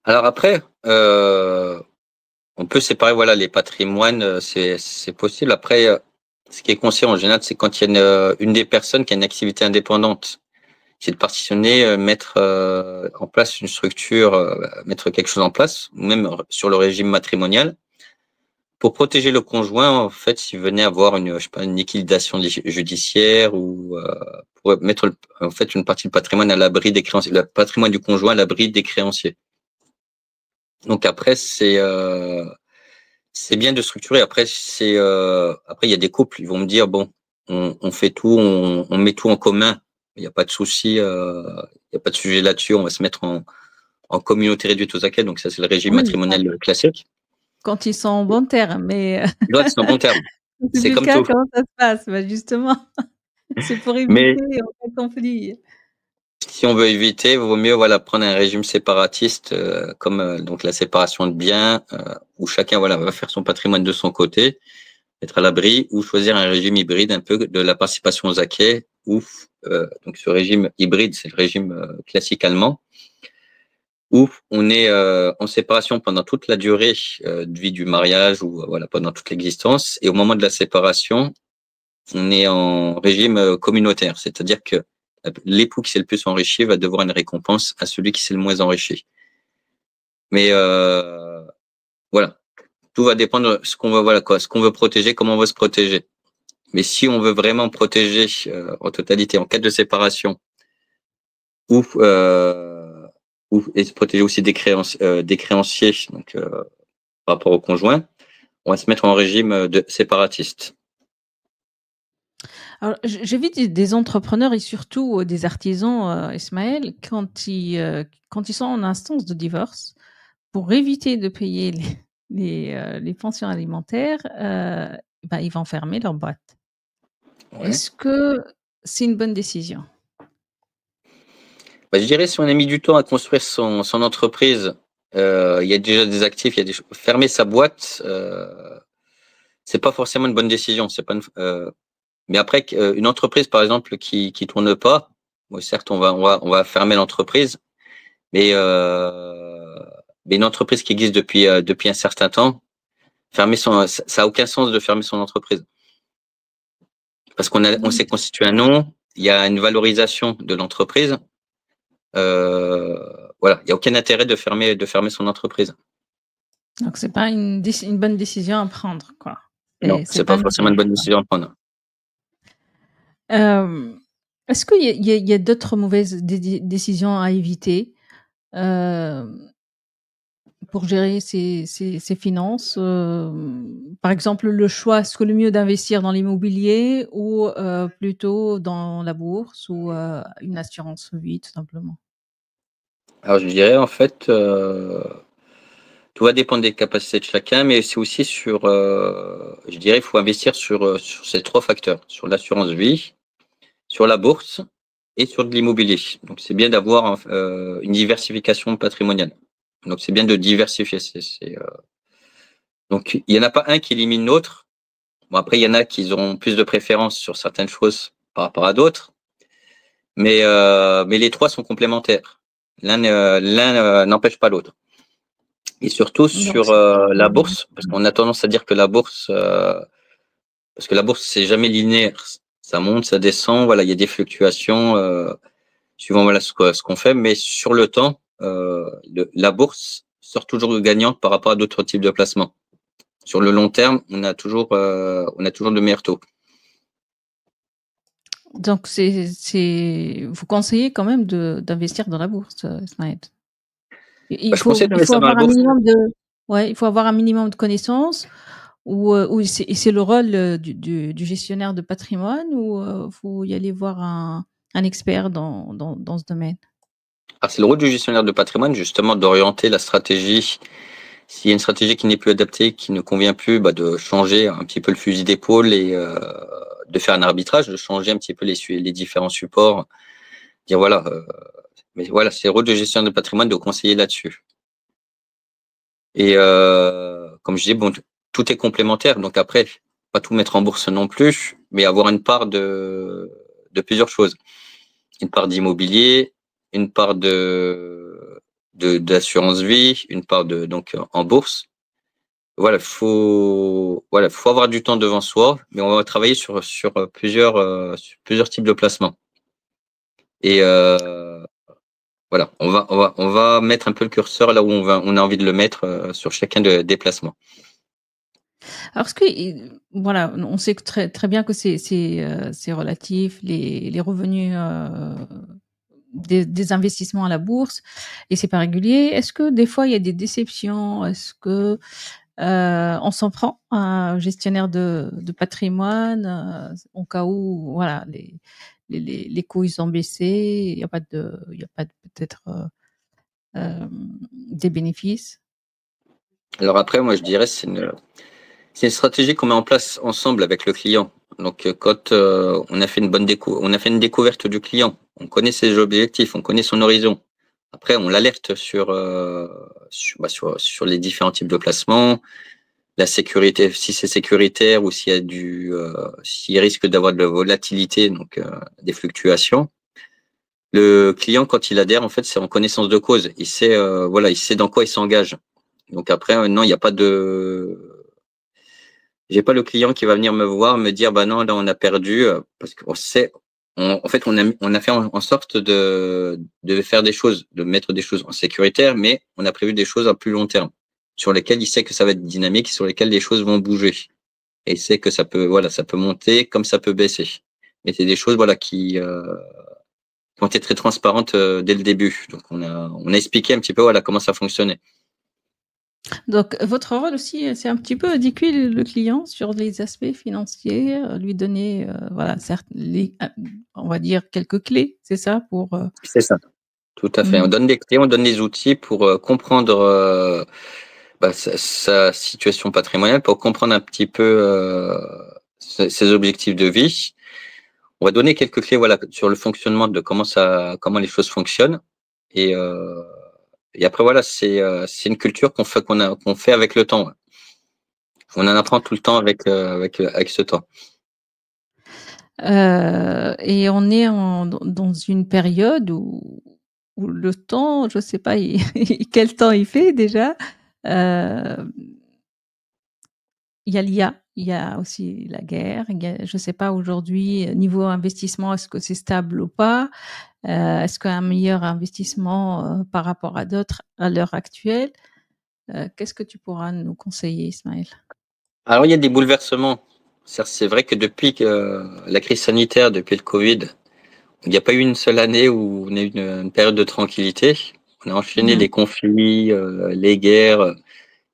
Alors après, on peut séparer voilà les patrimoines, c'est possible. Après, ce qui est conseillé en général, c'est quand il y a une des personnes qui a une activité indépendante, c'est de partitionner, mettre en place une structure, mettre quelque chose en place, ou même sur le régime matrimonial, pour protéger le conjoint. En fait, s'il venait avoir une, je sais pas, une liquidation judiciaire ou pour mettre en fait une partie du patrimoine à l'abri des créanciers, le patrimoine du conjoint à l'abri des créanciers. Donc après, c'est bien de structurer. Après, après il y a des couples, ils vont me dire bon, on fait tout, on met tout en commun. Il n'y a pas de souci, il n'y a pas de sujet là-dessus. On va se mettre en communauté réduite aux acquis. Donc ça, c'est le régime Oui, ça, matrimonial classique. quand ils sont en bon terme, mais Là, c'est en bon terme. quand c'est C'est plus le comme cas, tout. comment ça se passe? Bah, justement, c'est pour Mais éviter en cas de conflit. si on veut éviter, il vaut mieux voilà prendre un régime séparatiste comme donc la séparation de biens où chacun voilà va faire son patrimoine de son côté, être à l'abri, ou choisir un régime hybride un peu de la participation aux acquis ou donc ce régime hybride, c'est le régime classique allemand où on est en séparation pendant toute la durée de vie du mariage ou voilà pendant toute l'existence, et au moment de la séparation, on est en régime communautaire, c'est-à-dire que l'époux qui s'est le plus enrichi va devoir une récompense à celui qui s'est le moins enrichi. Mais voilà, tout va dépendre de ce qu'on veut, voilà quoi, ce qu'on veut protéger, comment on veut se protéger. Mais si on veut vraiment protéger en totalité en cas de séparation, ou et se protéger aussi des créanciers, donc par rapport au conjoint, on va se mettre en régime de séparatiste. Alors, j'ai vu des entrepreneurs et surtout des artisans, Ismaël, quand ils sont en instance de divorce, pour éviter de payer les pensions alimentaires, ils vont fermer leur boîte. Ouais. Est-ce que c'est une bonne décision? Je dirais si on a mis du temps à construire son entreprise, il y a déjà des actifs, il y a des choses. Fermer sa boîte, c'est pas forcément une bonne décision. C'est pas mais après, une entreprise, par exemple, qui tourne pas, bon, certes, on va fermer l'entreprise, mais une entreprise qui existe depuis un certain temps, ça a aucun sens de fermer son entreprise. Parce on s'est constitué un nom, il y a une valorisation de l'entreprise. Voilà, il n'y a aucun intérêt de fermer son entreprise. Donc c'est pas une bonne décision à prendre, quoi. Non, c'est pas forcément une bonne décision à prendre. Est-ce qu'il y a d'autres mauvaises décisions à éviter pour gérer ses finances? Par exemple, le choix, est-ce que le mieux d'investir dans l'immobilier ou plutôt dans la bourse ou une assurance vie, tout simplement? Alors je dirais en fait, tout va dépendre des capacités de chacun, mais c'est aussi je dirais, il faut investir sur ces 3 facteurs, sur l'assurance vie, sur la bourse et sur de l'immobilier. Donc c'est bien d'avoir une diversification patrimoniale. Donc c'est bien de diversifier. Donc il y en a pas un qui élimine l'autre. Bon après il y en a qui auront plus de préférence sur certaines choses par rapport à d'autres, mais les 3 sont complémentaires. L'un n'empêche pas l'autre. Et surtout Donc sur la bourse, parce qu'on a tendance à dire que parce que la bourse c'est jamais linéaire, ça monte, ça descend, voilà, il y a des fluctuations suivant voilà ce qu'on fait, mais sur le temps, la bourse sort toujours gagnante par rapport à d'autres types de placements. Sur le long terme, on a toujours de meilleurs taux. Donc vous conseillez quand même d'investir dans la bourse, Ismaël? Je conseille Il faut d'investir dans la avoir un bourse. minimum il faut avoir un minimum de connaissances ou c'est le rôle du gestionnaire de patrimoine ou faut y aller voir un expert dans ce domaine? Alors, c'est le rôle du gestionnaire de patrimoine, justement, d'orienter la stratégie. S'il y a une stratégie qui n'est plus adaptée, qui ne convient plus, de changer un petit peu le fusil d'épaule et de faire un arbitrage, de changer un petit peu les différents supports. Dire voilà, mais voilà, c'est le rôle du gestionnaire de patrimoine de conseiller là-dessus. Et comme je dis, bon, tout est complémentaire. Donc après, pas tout mettre en bourse non plus, mais avoir une part de plusieurs choses. Une part d'immobilier, une part d'assurance vie, une part donc en bourse. Voilà, faut avoir du temps devant soi, mais on va travailler sur plusieurs types de placements. Et voilà, on va mettre un peu le curseur là où on a envie de le mettre sur chacun des placements. Alors voilà, on sait que très bien que c'est relatif, les revenus des investissements à la bourse et c'est pas régulier. Est-ce que des fois il y a des déceptions? Est-ce que on s'en prend à un gestionnaire de patrimoine au cas où voilà les coûts ils ont baissé, il y a pas peut-être des bénéfices? Alors après, moi, je dirais c'est une stratégie qu'on met en place ensemble avec le client. Donc, quand on a fait on a fait une découverte du client, on connaît ses objectifs, on connaît son horizon. Après, on l'alerte sur les différents types de placements, la sécurité, si c'est sécuritaire ou s'il risque d'avoir de la volatilité, donc des fluctuations. Le client, quand il adhère, en fait, c'est en connaissance de cause. Il sait, il sait dans quoi il s'engage. Donc après, non, il n'y a pas j'ai pas le client qui va venir me voir, me dire, bah non, là, on a perdu, parce qu'on sait, en fait, on a fait en sorte de faire des choses, de mettre des choses en sécuritaire, mais on a prévu des choses à plus long terme, sur lesquelles il sait que ça va être dynamique, sur lesquelles les choses vont bouger. Et il sait que ça peut monter comme ça peut baisser. Mais c'est des choses, qui ont été très transparentes dès le début. Donc, on a expliqué un petit peu, comment ça fonctionnait. Donc votre rôle aussi, c'est un petit peu éduquer le client sur les aspects financiers, lui donner, voilà, certes on va dire quelques clés, c'est ça pour, C'est ça. Tout à fait. On donne des clés, on donne des outils pour comprendre sa situation patrimoniale pour comprendre un petit peu ses objectifs de vie. On va donner quelques clés voilà, sur le fonctionnement de comment les choses fonctionnent. Et après, voilà, c'est une culture qu'on fait avec le temps. On en apprend tout le temps avec ce temps. Et on est dans une période où le temps, je sais pas quel temps il fait déjà. Il y a l'IA, il y a aussi la guerre. Je sais pas aujourd'hui, niveau investissement, est-ce que c'est stable ou pas? Est-ce qu'un meilleur investissement par rapport à d'autres à l'heure actuelle? Qu'est-ce que tu pourras nous conseiller, Ismaël? Alors, il y a des bouleversements. C'est vrai que depuis la crise sanitaire, depuis le Covid, il n'y a pas eu une seule année où on a eu une période de tranquillité. On a enchaîné Mhm. les conflits, les guerres,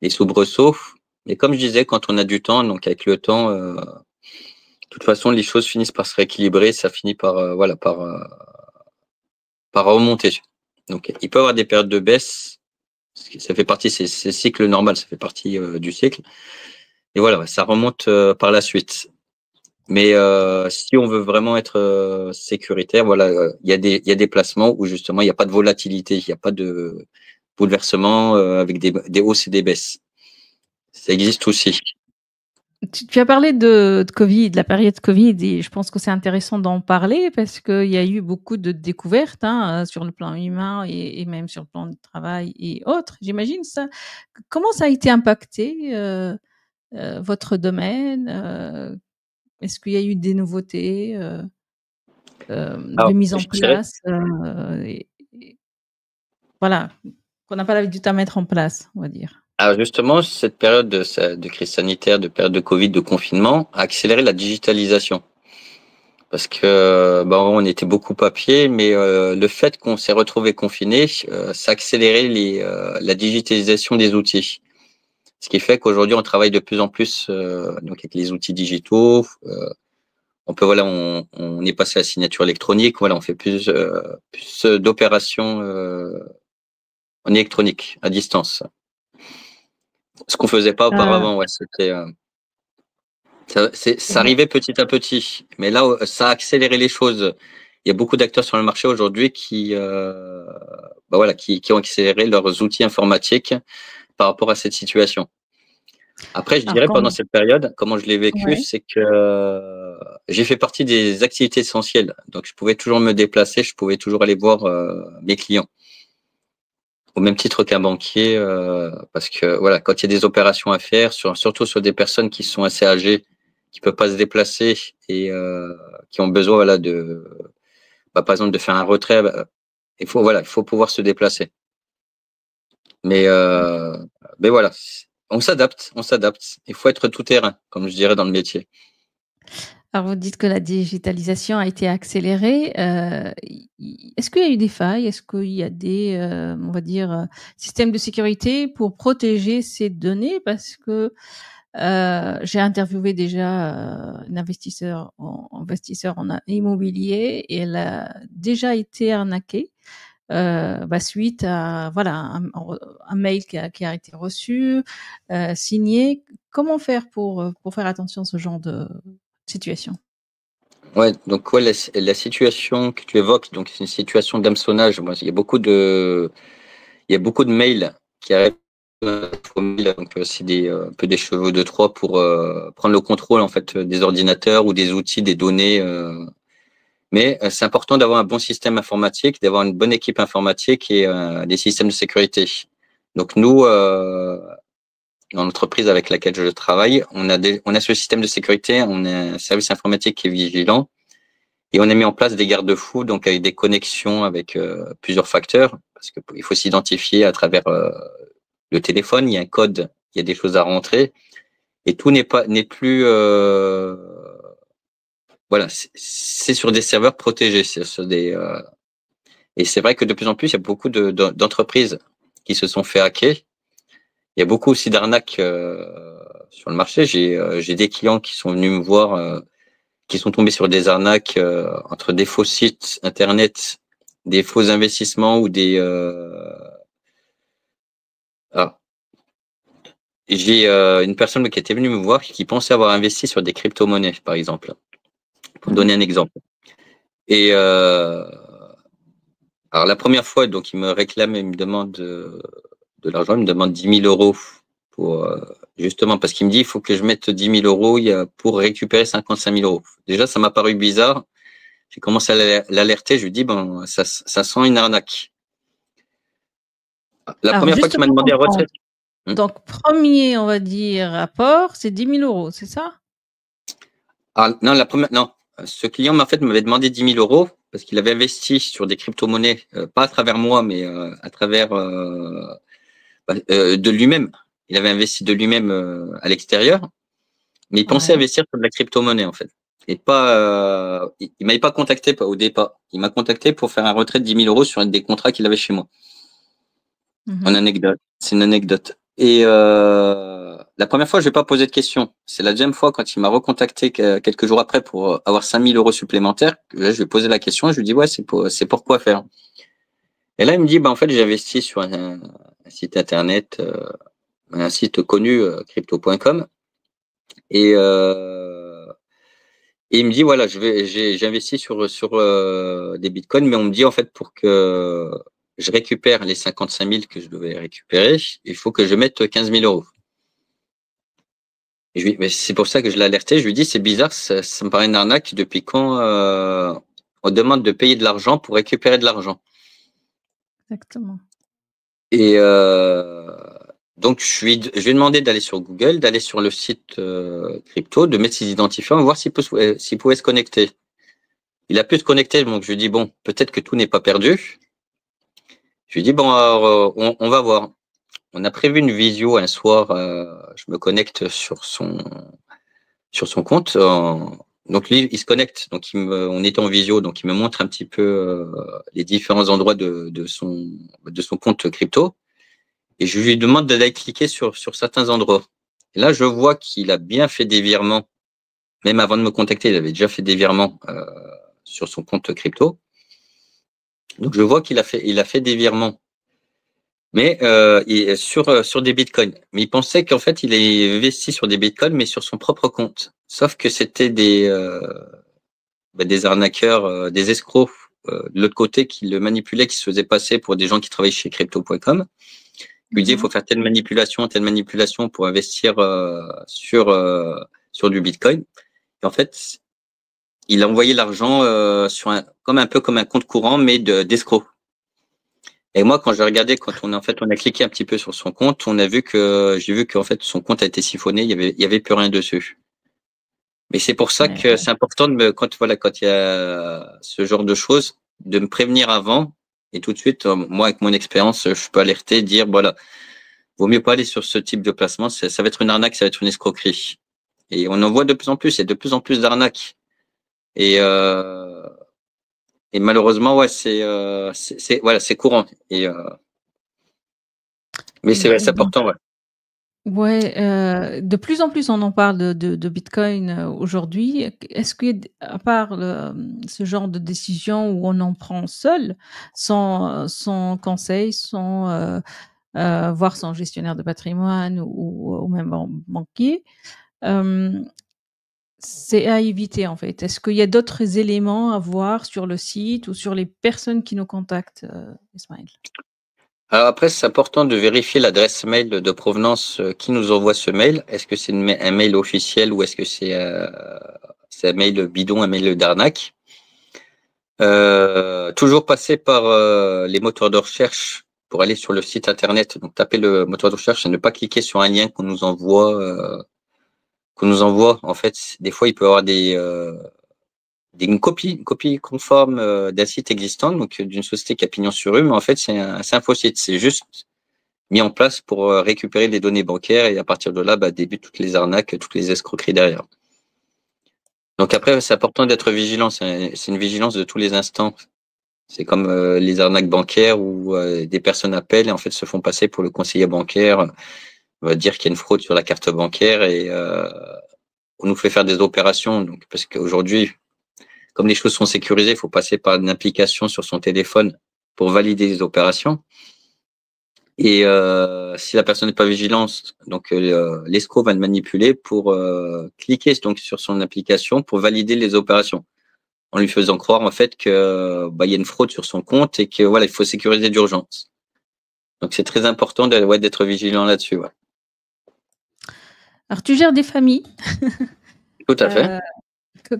les soubresauts. Mais comme je disais, quand on a du temps, donc avec le temps, de toute façon, les choses finissent par se rééquilibrer. Ça finit par remonter. Donc, il peut y avoir des périodes de baisse. Ça fait partie, c'est cycle normal, ça fait partie du cycle. Et voilà, ça remonte par la suite. Mais si on veut vraiment être sécuritaire, voilà, il y a des placements où justement il n'y a pas de volatilité, il n'y a pas de bouleversement avec des hausses et des baisses. Ça existe aussi. Tu as parlé de Covid, de la période Covid, et je pense que c'est intéressant d'en parler parce qu'il y a eu beaucoup de découvertes sur le plan humain et même sur le plan du travail et autres. J'imagine ça. Comment ça a été impacté votre domaine? Est-ce qu'il y a eu des nouveautés de Alors, mise en je dirais, place voilà, qu'on n'a pas l'habitude à mettre en place, on va dire. alors justement, cette période de crise sanitaire, de période de Covid, de confinement, a accéléré la digitalisation. Parce que on était beaucoup papier, mais le fait qu'on s'est retrouvé confiné, ça a accéléré la digitalisation des outils. Ce qui fait qu'aujourd'hui, on travaille de plus en plus donc avec les outils digitaux. On est passé à la signature électronique. Voilà, on fait plus d'opérations en électronique à distance. Ce qu'on faisait pas Euh, auparavant, ouais, ça arrivait petit à petit. Mais là, ça a accéléré les choses. Il y a beaucoup d'acteurs sur le marché aujourd'hui qui ont accéléré leurs outils informatiques par rapport à cette situation. Après, je alors, dirais pendant cette période, comment je l'ai vécu, ouais. c'est que j'ai fait partie des activités essentielles. Donc, je pouvais toujours me déplacer, je pouvais toujours aller voir mes clients. Au même titre qu'un banquier, parce que voilà, quand il y a des opérations à faire, surtout sur des personnes qui sont assez âgées, qui peuvent pas se déplacer et qui ont besoin par exemple, de faire un retrait, il faut pouvoir se déplacer. Mais voilà, on s'adapte. Il faut être tout terrain, comme je dirais dans le métier. Alors, vous dites que la digitalisation a été accélérée. Est-ce qu'il y a eu des failles? Est-ce qu'il y a des, on va dire, systèmes de sécurité pour protéger ces données? Parce que j'ai interviewé déjà une investisseur en immobilier et elle a déjà été arnaquée suite à voilà un mail qui a été reçu, signé. Comment faire pour faire attention à ce genre de situation? Ouais, donc ouais, la situation que tu évoques, donc c'est une situation d'hameçonnage. Moi, il y a beaucoup de mails qui arrivent au mail, donc c'est un peu des chevaux de Troie pour prendre le contrôle en fait des ordinateurs ou des outils, des données. Mais c'est important d'avoir un bon système informatique, d'avoir une bonne équipe informatique et des systèmes de sécurité. Donc nous, dans l'entreprise avec laquelle je travaille, on a ce système de sécurité, on a un service informatique qui est vigilant. Et on a mis en place des garde-fous, donc avec des connexions avec plusieurs facteurs, parce qu'il faut s'identifier à travers le téléphone. Il y a un code, il y a des choses à rentrer, et tout n'est plus voilà, c'est sur des serveurs protégés, c'est sur et c'est vrai que de plus en plus il y a beaucoup d'entreprises qui se sont fait hacker. Il y a beaucoup aussi d'arnaques sur le marché. J'ai des clients qui sont venus me voir. Qui sont tombés sur des arnaques entre des faux sites internet, des faux investissements ou des ah, j'ai une personne qui était venue me voir qui pensait avoir investi sur des crypto-monnaies, par exemple, pour donner un exemple. Et alors la première fois, donc il me réclame, il me demande de l'argent, il me demande 10 000 euros pour justement parce qu'il me dit il faut que je mette 10 000 euros pour récupérer 55 000 euros. Déjà, ça m'a paru bizarre. J'ai commencé à l'alerter. Je lui dis bon, ça sent une arnaque. La Alors, première fois juste qu'il m'a pour demandé un comprendre, retrait. donc premier, on va dire, apport, c'est 10 000 euros, c'est ça? Ah, non, non. Ce client en fait m'avait demandé 10 000 euros parce qu'il avait investi sur des crypto-monnaies, pas à travers moi, mais à travers de lui-même. Il avait investi de lui-même à l'extérieur, mais il pensait Ouais. investir sur de la crypto-monnaie en fait. Et pas, il m'avait pas contacté au départ. Il m'a contacté pour faire un retrait de 10 000 euros sur des contrats qu'il avait chez moi. En anecdote, c'est une anecdote. Et la première fois, je vais pas poser de questions. C'est la deuxième fois quand il m'a recontacté quelques jours après pour avoir 5 000 euros supplémentaires. Là, je vais poser la question. Je lui dis ouais, c'est pour quoi faire. Et là, il me dit bah en fait, j'ai investi sur un site internet, un site connu, crypto.com. Et, et il me dit voilà, j'ai investi sur des bitcoins, mais on me dit en fait pour que je récupère les 55 000 que je devais récupérer, il faut que je mette 15 000 euros. Et mais c'est pour ça que je l'ai alerté. Je lui dis c'est bizarre, ça me paraît une arnaque. Depuis quand on demande de payer de l'argent pour récupérer de l'argent? Exactement. Et donc je lui ai demandé d'aller sur Google, d'aller sur le site crypto, de mettre ses identifiants, voir s'il pouvait se connecter. Il a pu se connecter, donc je lui dis bon, peut-être que tout n'est pas perdu. Je lui dis bon, alors, on va voir. On a prévu une visio un soir. Je me connecte sur son compte. Donc lui, il se connecte. Donc on est en visio, donc il me montre un petit peu les différents endroits de son compte crypto. Et je lui demande d'aller cliquer sur certains endroits. Et là, je vois qu'il a bien fait des virements. Même avant de me contacter, il avait déjà fait des virements sur son compte crypto. Donc je vois qu'il a fait des virements, mais sur des bitcoins. Mais il pensait qu'en fait il est investi sur des bitcoins, mais sur son propre compte. Sauf que c'était des arnaqueurs, des escrocs de l'autre côté qui le manipulaient, qui se faisaient passer pour des gens qui travaillent chez crypto.com. Il lui disait il faut faire telle manipulation pour investir sur du bitcoin. Et en fait, il a envoyé l'argent sur un peu comme un compte courant, mais d'escrocs. Et moi, quand j'ai regardé, quand on a cliqué un petit peu sur son compte, j'ai vu qu'en fait, son compte a été siphonné, il y avait plus rien dessus. Mais c'est pour ça Ouais, que c'est important quand il y a ce genre de choses, de me prévenir avant. Et tout de suite, moi, avec mon expérience, je peux alerter, dire, voilà, vaut mieux pas aller sur ce type de placement. Ça va être une arnaque, ça va être une escroquerie. Et on en voit de plus en plus, il y a de plus en plus d'arnaques. Et, et malheureusement, ouais, voilà, c'est courant. Mais c'est donc important, ouais. ouais, de plus en plus on en parle de bitcoin, aujourd'hui. Est-ce que à part ce genre de décision où on en prend seul, sans conseil, sans, voir son gestionnaire de patrimoine ou même banquier, hem, c'est à éviter en fait? Est-ce qu'il y a d'autres éléments à voir sur le site ou sur les personnes qui nous contactent, Ismaël? Alors après, c'est important de vérifier l'adresse mail de provenance qui nous envoie ce mail. Est-ce que c'est un mail officiel ou est-ce que c'est un mail bidon, un mail d'arnaque? Toujours passer par les moteurs de recherche pour aller sur le site internet. Donc taper le moteur de recherche et ne pas cliquer sur un lien qu'on nous envoie. En fait, des fois, il peut y avoir une copie conforme d'un site existant, donc d'une société qui a pignon sur rue, mais en fait, c'est un faux site. C'est juste mis en place pour récupérer des données bancaires et à partir de là, débutent toutes les arnaques, toutes les escroqueries derrière. Donc après, c'est important d'être vigilant. C'est une vigilance de tous les instants. C'est comme les arnaques bancaires où des personnes appellent et en fait se font passer pour le conseiller bancaire, on va dire qu'il y a une fraude sur la carte bancaire et on nous fait faire des opérations. Donc parce qu'aujourd'hui, comme les choses sont sécurisées, il faut passer par une application sur son téléphone pour valider les opérations. Et si la personne n'est pas vigilante, donc l'escroc va le manipuler pour cliquer donc sur son application pour valider les opérations, en lui faisant croire en fait que il y a une fraude sur son compte et que voilà, il faut sécuriser d'urgence. Donc c'est très important d'être vigilant là-dessus. Ouais. Alors tu gères des familles. Tout à fait.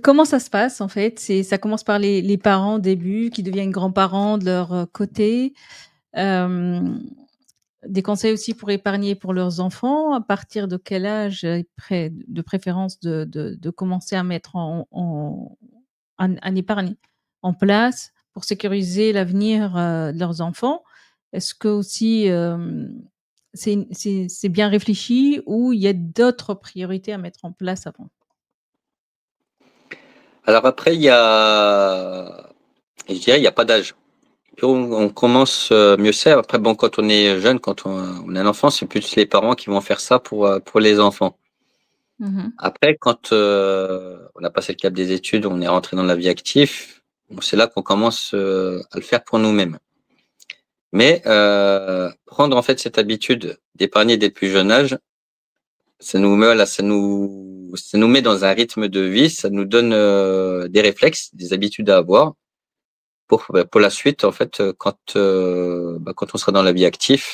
Comment ça se passe en fait? Ça commence par les parents au début qui deviennent grands-parents de leur côté. Des conseils aussi pour épargner pour leurs enfants. À partir de quel âge de préférence de commencer à mettre en épargne en place pour sécuriser l'avenir de leurs enfants? Est-ce que aussi c'est bien réfléchi ou il y a d'autres priorités à mettre en place avant? Alors après, je dirais, il n'y a pas d'âge. Plus on commence, mieux c'est. Après, bon, quand on est jeune, quand on a un enfant, c'est plus les parents qui vont faire ça pour les enfants. Mmh. Après, quand on a passé le cap des études, on est rentré dans la vie active, bon, c'est là qu'on commence à le faire pour nous-mêmes. Mais prendre en fait cette habitude d'épargner dès le plus jeune âge, ça nous met dans un rythme de vie, ça nous donne des réflexes, des habitudes à avoir pour la suite en fait quand on sera dans la vie active,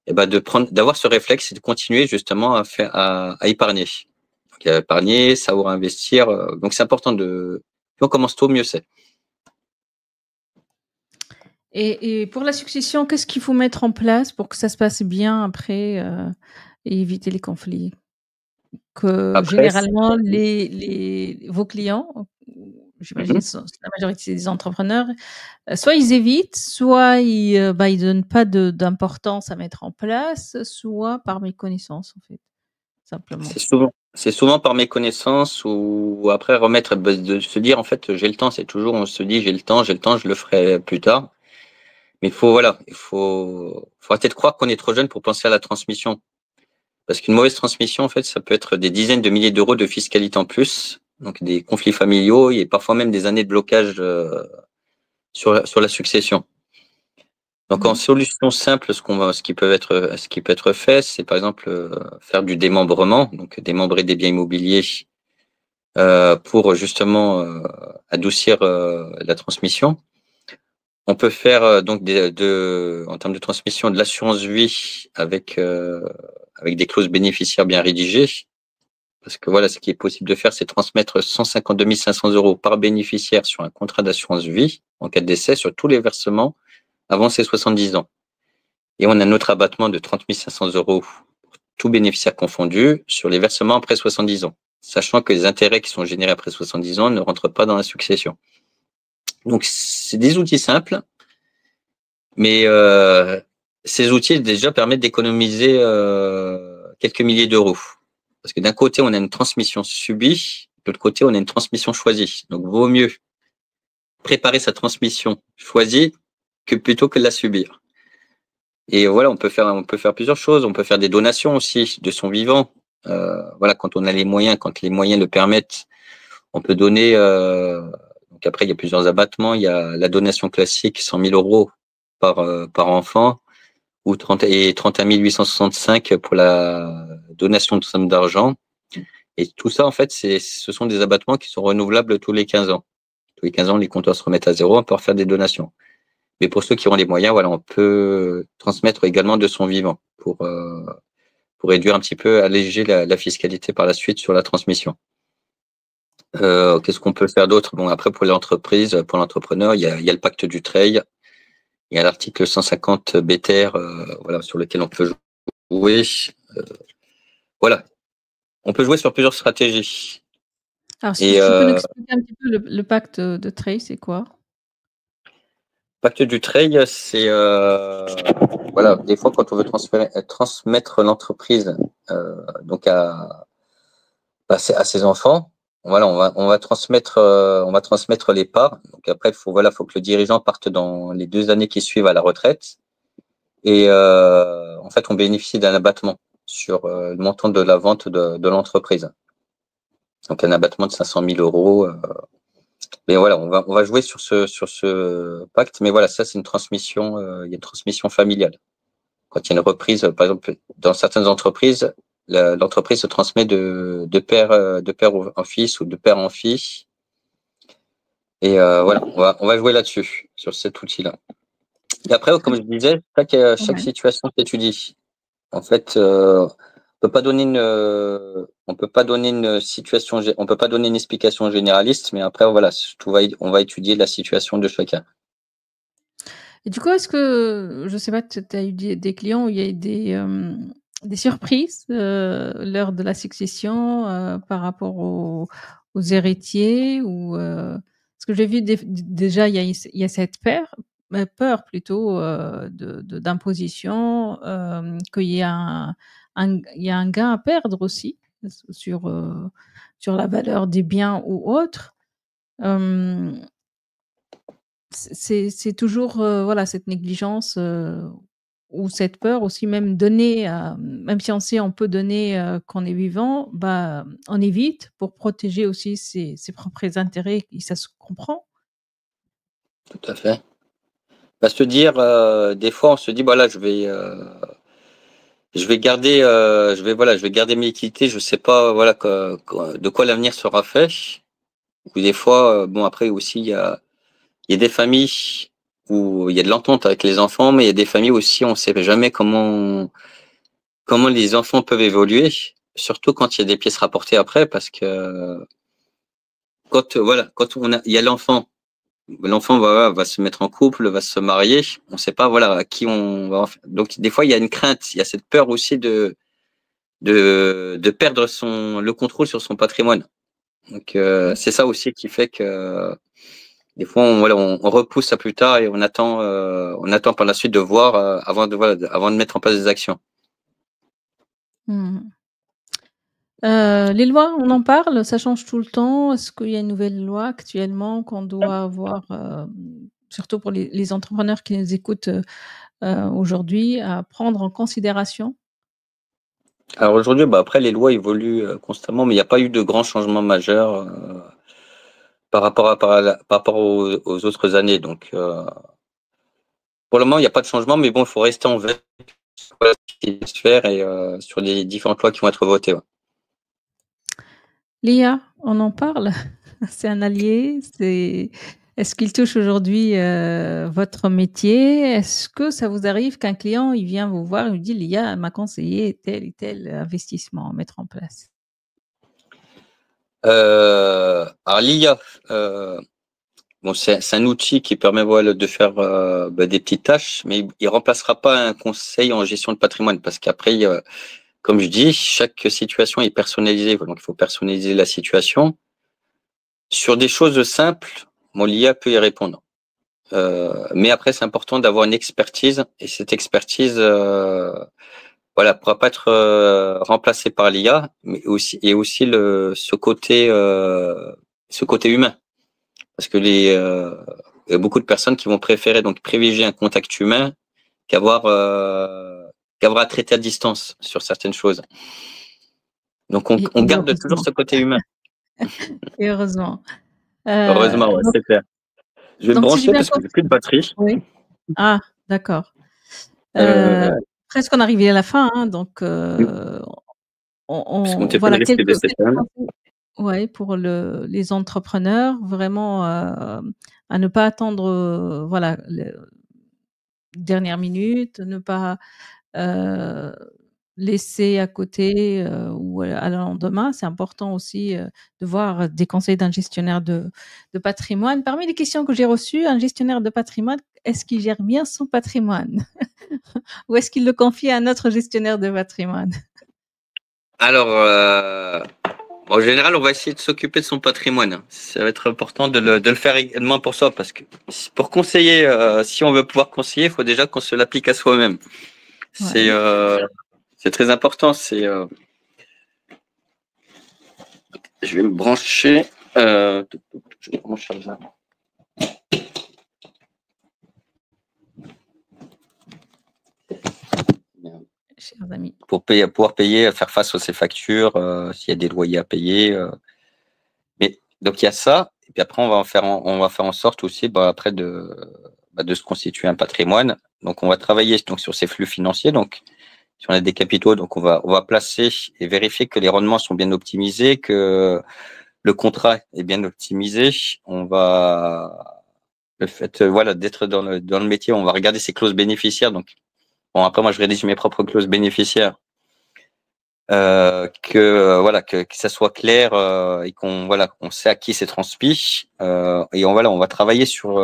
et d'avoir ce réflexe et de continuer justement à épargner. Donc, à épargner, savoir investir. Donc c'est important plus on commence tôt, mieux c'est. Et pour la succession, qu'est-ce qu'il faut mettre en place pour que ça se passe bien après, et éviter les conflits? Que Après, généralement vos clients, j'imagine mhm. la majorité des entrepreneurs, soit ils évitent, soit ils donnent pas d'importance à mettre en place, soit par méconnaissance en fait, simplement. C'est souvent par méconnaissance ou après remettre de se dire en fait j'ai le temps. C'est toujours on se dit j'ai le temps, je le ferai plus tard. Mais il faut arrêter de croire qu'on est trop jeune pour penser à la transmission. Parce qu'une mauvaise transmission, en fait, ça peut être des dizaines de milliers d'euros de fiscalité en plus, donc des conflits familiaux et parfois même des années de blocage sur la succession. Donc en Mmh. solution simple, ce qui peut être fait, c'est par exemple faire du démembrement, donc démembrer des biens immobiliers pour justement adoucir la transmission. On peut faire donc en termes de transmission de l'assurance vie avec des clauses bénéficiaires bien rédigées. Parce que voilà, ce qui est possible de faire, c'est transmettre 152 500 euros par bénéficiaire sur un contrat d'assurance vie en cas de décès sur tous les versements avant ses 70 ans. Et on a un autre abattement de 30 500 euros pour tout bénéficiaire confondu sur les versements après 70 ans, sachant que les intérêts qui sont générés après 70 ans ne rentrent pas dans la succession. Donc, c'est des outils simples, mais ces outils déjà permettent d'économiser quelques milliers d'euros. Parce que d'un côté, on a une transmission subie, de l'autre côté, on a une transmission choisie. Donc, vaut mieux préparer sa transmission choisie plutôt que de la subir. Et voilà, on peut faire plusieurs choses. On peut faire des donations aussi de son vivant. Voilà, quand on a les moyens, quand les moyens le permettent, on peut donner. Donc après, il y a plusieurs abattements. Il y a la donation classique, 100 000 euros par enfant, ou 31 865 pour la donation de somme d'argent. Et tout ça, en fait, ce sont des abattements qui sont renouvelables tous les 15 ans. Tous les 15 ans, les compteurs se remettent à zéro, on peut refaire des donations. Mais pour ceux qui ont les moyens, voilà, on peut transmettre également de son vivant pour réduire un petit peu, alléger la fiscalité par la suite sur la transmission. Qu'est-ce qu'on peut faire d'autre? Bon, après, pour l'entreprise, pour l'entrepreneur, il y a le pacte du trail, il y a l'article 150 BTR, voilà, sur lequel on peut jouer. Voilà, on peut jouer sur plusieurs stratégies. Alors si Et tu peux nous expliquer un petit peu le pacte de Trey, c'est quoi? pacte du trail, c'est voilà, des fois quand on veut transmettre l'entreprise donc à ses enfants, voilà, on va transmettre les parts. Donc après, faut que le dirigeant parte dans les 2 années qui suivent à la retraite. Et en fait, on bénéficie d'un abattement sur le montant de la vente de l'entreprise. Donc un abattement de 500 000 euros. Mais voilà, on va jouer sur ce pacte. Mais voilà, ça c'est une transmission, il y a une transmission familiale. quand il y a une reprise, par exemple, dans certaines entreprises, l'entreprise se transmet de père en fils ou de père en fille. Et voilà, on va jouer là-dessus, sur cet outil-là. Et après, comme je disais, chaque Ouais. situation s'étudie. En fait, on peut pas donner on peut pas donner une situation, on peut pas donner une explication généraliste, mais après, voilà, on va étudier la situation de chacun. Et du coup, est-ce que, je sais pas, tu as eu des clients où il y a eu des surprises, lors de la succession, par rapport aux héritiers ou, parce que j'ai vu déjà il y a cette peur plutôt, d'imposition, qu'il y a il y a un gain à perdre aussi sur, sur la valeur des biens ou autres. Hem c'est toujours, voilà, cette négligence, ou cette peur aussi même donner, même si on sait on peut donner, quand on est vivant, bah, on évite pour protéger aussi ses propres intérêts et ça se comprend. Tout à fait. Bah, se dire, des fois, on se dit, voilà, je vais garder, je vais garder mes liquidités, je sais pas, voilà, de quoi l'avenir sera fait. Ou des fois, bon, après aussi, il y a des familles où il y a de l'entente avec les enfants, mais il y a des familles aussi, on sait jamais comment les enfants peuvent évoluer, surtout quand il y a des pièces rapportées après, parce que voilà, il y a l'enfant va se mettre en couple, va se marier, on sait pas, voilà, à qui on va. Donc, des fois, il y a une crainte, il y a cette peur aussi de perdre le contrôle sur son patrimoine. Donc, Mmh. c'est ça aussi qui fait que des fois, on repousse ça plus tard et on attend par la suite de voir avant de mettre en place des actions. Mmh. Les lois, on en parle? Ça change tout le temps? Est-ce qu'il y a une nouvelle loi actuellement qu'on doit avoir, surtout pour les entrepreneurs qui nous écoutent, aujourd'hui, à prendre en considération? Alors aujourd'hui, bah, après les lois évoluent constamment, mais il n'y a pas eu de grands changements majeurs par rapport aux autres années. Donc pour le moment, il n'y a pas de changement, mais bon, il faut rester en veille sur ce qui va se faire et sur les différentes lois qui vont être votées. Ouais. L'IA, on en parle? C'est un allié? Est-ce qu'il touche aujourd'hui, votre métier? Est-ce que ça vous arrive qu'un client, il vient vous voir, il vous dit: «L'IA m'a conseillé tel et tel investissement à mettre en place»? Alors l'IA, bon, c'est un outil qui permet voilà, de faire des petites tâches, mais il remplacera pas un conseil en gestion de patrimoine parce qu'après, comme je dis, chaque situation est personnalisée. Donc, il faut personnaliser la situation. Sur des choses simples, mon l'IA peut y répondre. Mais après, c'est important d'avoir une expertise et cette expertise, voilà, pourra pas être remplacée par l'IA, mais aussi ce côté humain. Parce que il y a beaucoup de personnes qui vont préférer donc privilégier un contact humain qu'avoir qu'avoir à traiter à distance sur certaines choses. Donc on Et garde toujours heureusement, ce côté humain. et heureusement. Heureusement, ouais, Donc c'est clair. Je vais me si j'ai brancher bien parce que compris, j'ai plus de batterie. oui? Ah, d'accord. Heu, Euh, presque on arrivait à la fin, hein, donc Parce qu'on on ne pas le voilà risque de quelques s'éteindre. conseils, ouais, pour les entrepreneurs vraiment, à ne pas attendre, voilà, dernière minute, ne pas, heu, laisser à côté, ou à le lendemain. C'est important aussi, de voir des conseils d'un gestionnaire de patrimoine. Parmi les questions que j'ai reçues, un gestionnaire de patrimoine, est-ce qu'il gère bien son patrimoine? Ou est-ce qu'il le confie à un autre gestionnaire de patrimoine? Alors, en général, on va essayer de s'occuper de son patrimoine. Ça va être important de le faire également pour soi, parce que pour conseiller, si on veut pouvoir conseiller, il faut déjà qu'on se l'applique à soi-même. C'est Ouais. c'est très important. Je vais me brancher. Je vais prendre mon chargeur. Chers amis. Pour pouvoir payer, faire face à ses factures, s'il y a des loyers à payer. Mais donc il y a ça. Et puis après, on va faire en sorte aussi, bah, après de se constituer un patrimoine. Donc, on va travailler donc sur ces flux financiers. Donc, si on a des capitaux, donc on va placer et vérifier que les rendements sont bien optimisés, que le contrat est bien optimisé. On va le fait d'être dans le métier, on va regarder ses clauses bénéficiaires. Donc, bon, après moi je rédige mes propres clauses bénéficiaires. Que ça soit clair et qu'on sait à qui c'est transmis et on va travailler sur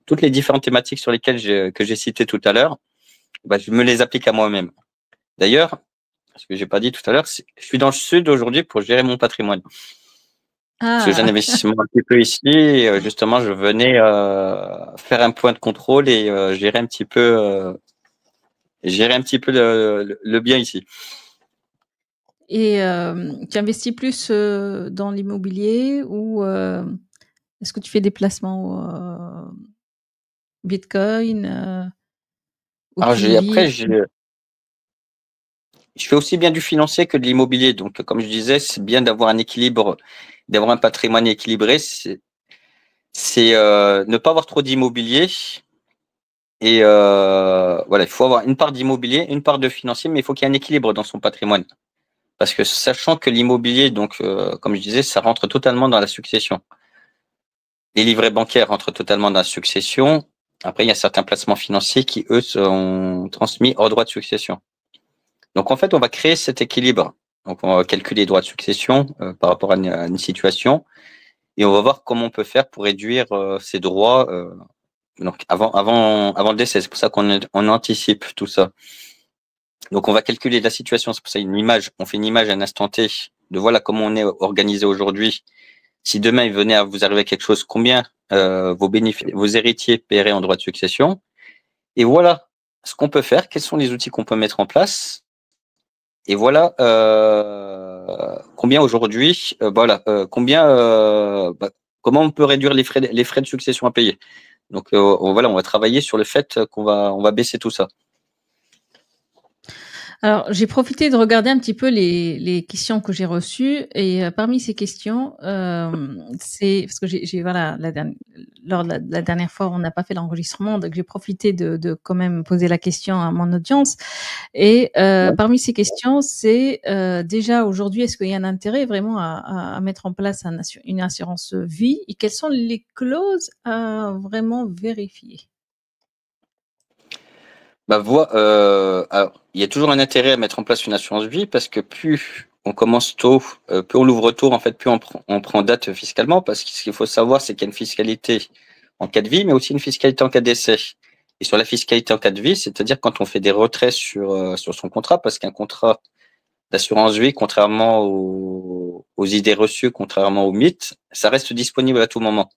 toutes les différentes thématiques sur lesquelles que j'ai citées tout à l'heure. Je me les applique à moi-même. D'ailleurs, ce que j'ai pas dit tout à l'heure, je suis dans le sud aujourd'hui pour gérer mon patrimoine. Parce que j'ai un investissement un petit peu ici et justement je venais faire un point de contrôle et gérer un petit peu le bien ici. Et tu investis plus dans l'immobilier ou est-ce que tu fais des placements Bitcoin Alors je fais aussi bien du financier que de l'immobilier. Donc, comme je disais, c'est bien d'avoir un équilibre, d'avoir un patrimoine équilibré. C'est ne pas avoir trop d'immobilier. Et il faut avoir une part d'immobilier, une part de financier, mais il faut qu'il y ait un équilibre dans son patrimoine. Parce que sachant que l'immobilier, donc, comme je disais, ça rentre totalement dans la succession. Les livrets bancaires rentrent totalement dans la succession. Après, il y a certains placements financiers qui, eux, sont transmis hors droit de succession. Donc, en fait, on va créer cet équilibre. Donc, on va calculer les droits de succession par rapport à une situation et on va voir comment on peut faire pour réduire ces droits donc avant le décès. C'est pour ça qu'on anticipe tout ça. Donc, on va calculer la situation. C'est pour ça on fait une image à un instant T de voilà comment on est organisé aujourd'hui. Si demain il venait à vous arriver quelque chose, combien vos héritiers paieraient en droit de succession? Et voilà ce qu'on peut faire. Quels sont les outils qu'on peut mettre en place? Et voilà combien aujourd'hui, comment on peut réduire les frais de succession à payer. Donc on va travailler sur le fait on va baisser tout ça. Alors, j'ai profité de regarder un petit peu les questions que j'ai reçues et parmi ces questions, c'est parce que lors de la dernière fois, on n'a pas fait l'enregistrement, donc j'ai profité de quand même poser la question à mon audience. Et parmi ces questions, c'est déjà aujourd'hui, est-ce qu'il y a un intérêt vraiment à mettre en place une assurance vie et quelles sont les clauses à vraiment vérifier? Alors, il y a toujours un intérêt à mettre en place une assurance vie parce que plus on commence tôt, plus on l'ouvre tôt, en fait, plus on prend date fiscalement. Parce que ce qu'il faut savoir, c'est qu'il y a une fiscalité en cas de vie, mais aussi une fiscalité en cas de décès. Et sur la fiscalité en cas de vie, c'est-à-dire quand on fait des retraits sur son contrat, parce qu'un contrat d'assurance vie, contrairement aux idées reçues, contrairement aux mythes, ça reste disponible à tout moment.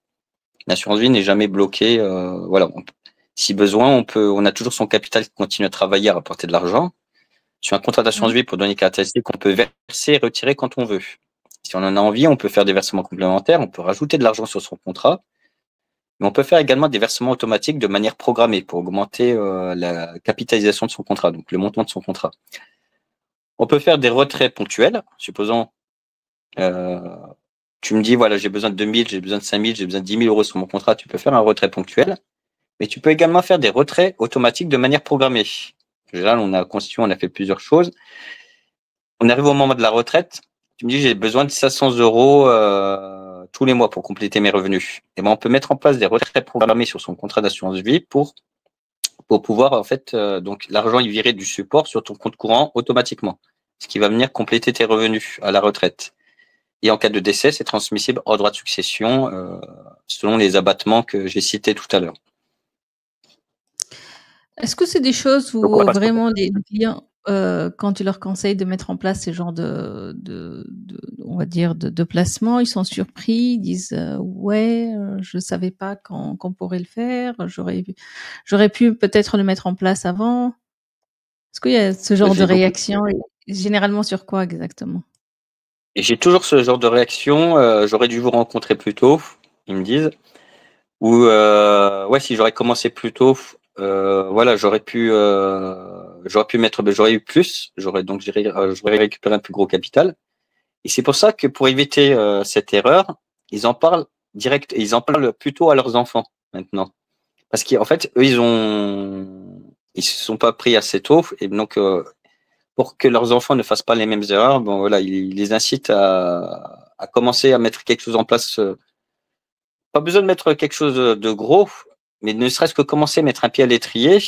L'assurance vie n'est jamais bloquée. Si besoin, on a toujours son capital qui continue à travailler, à rapporter de l'argent. Sur un contrat d'assurance vie, pour donner des caractéristiques, on peut verser et retirer quand on veut. Si on en a envie, on peut faire des versements complémentaires, on peut rajouter de l'argent sur son contrat. Mais on peut faire également des versements automatiques de manière programmée pour augmenter la capitalisation de son contrat, donc le montant de son contrat. On peut faire des retraits ponctuels, supposons tu me dis, voilà, j'ai besoin de 2000, j'ai besoin de 5000, j'ai besoin de 10 000 euros sur mon contrat, tu peux faire un retrait ponctuel. Mais tu peux également faire des retraits automatiques de manière programmée. Là, on a fait plusieurs choses. On arrive au moment de la retraite. Tu me dis, j'ai besoin de 500 euros tous les mois pour compléter mes revenus. Et ben, on peut mettre en place des retraits programmés sur son contrat d'assurance vie pour pouvoir, en fait, donc l'argent est viré du support sur ton compte courant automatiquement, ce qui va venir compléter tes revenus à la retraite. Et en cas de décès, c'est transmissible hors droit de succession selon les abattements que j'ai cités tout à l'heure. Est-ce que c'est des choses où vraiment les clients, quand tu leur conseilles de mettre en place ces genres on va dire de placements, ils sont surpris, ils disent ouais, je savais pas qu'on pourrait le faire, j'aurais pu peut-être le mettre en place avant. Est-ce qu'il y a ce genre de réaction et généralement sur quoi exactement? Et j'ai toujours ce genre de réaction. J'aurais dû vous rencontrer plus tôt, ils me disent. Ou si j'aurais commencé plus tôt, j'aurais pu j'aurais eu plus. J'aurais récupéré un plus gros capital. Et c'est pour ça que pour éviter cette erreur, ils en parlent plutôt à leurs enfants maintenant. parce qu'en fait, eux, ils se sont pas pris assez tôt, et donc pour que leurs enfants ne fassent pas les mêmes erreurs, bon voilà, ils les incitent à commencer à mettre quelque chose en place. Pas besoin de mettre quelque chose de gros, mais ne serait-ce que commencer à mettre un pied à l'étrier,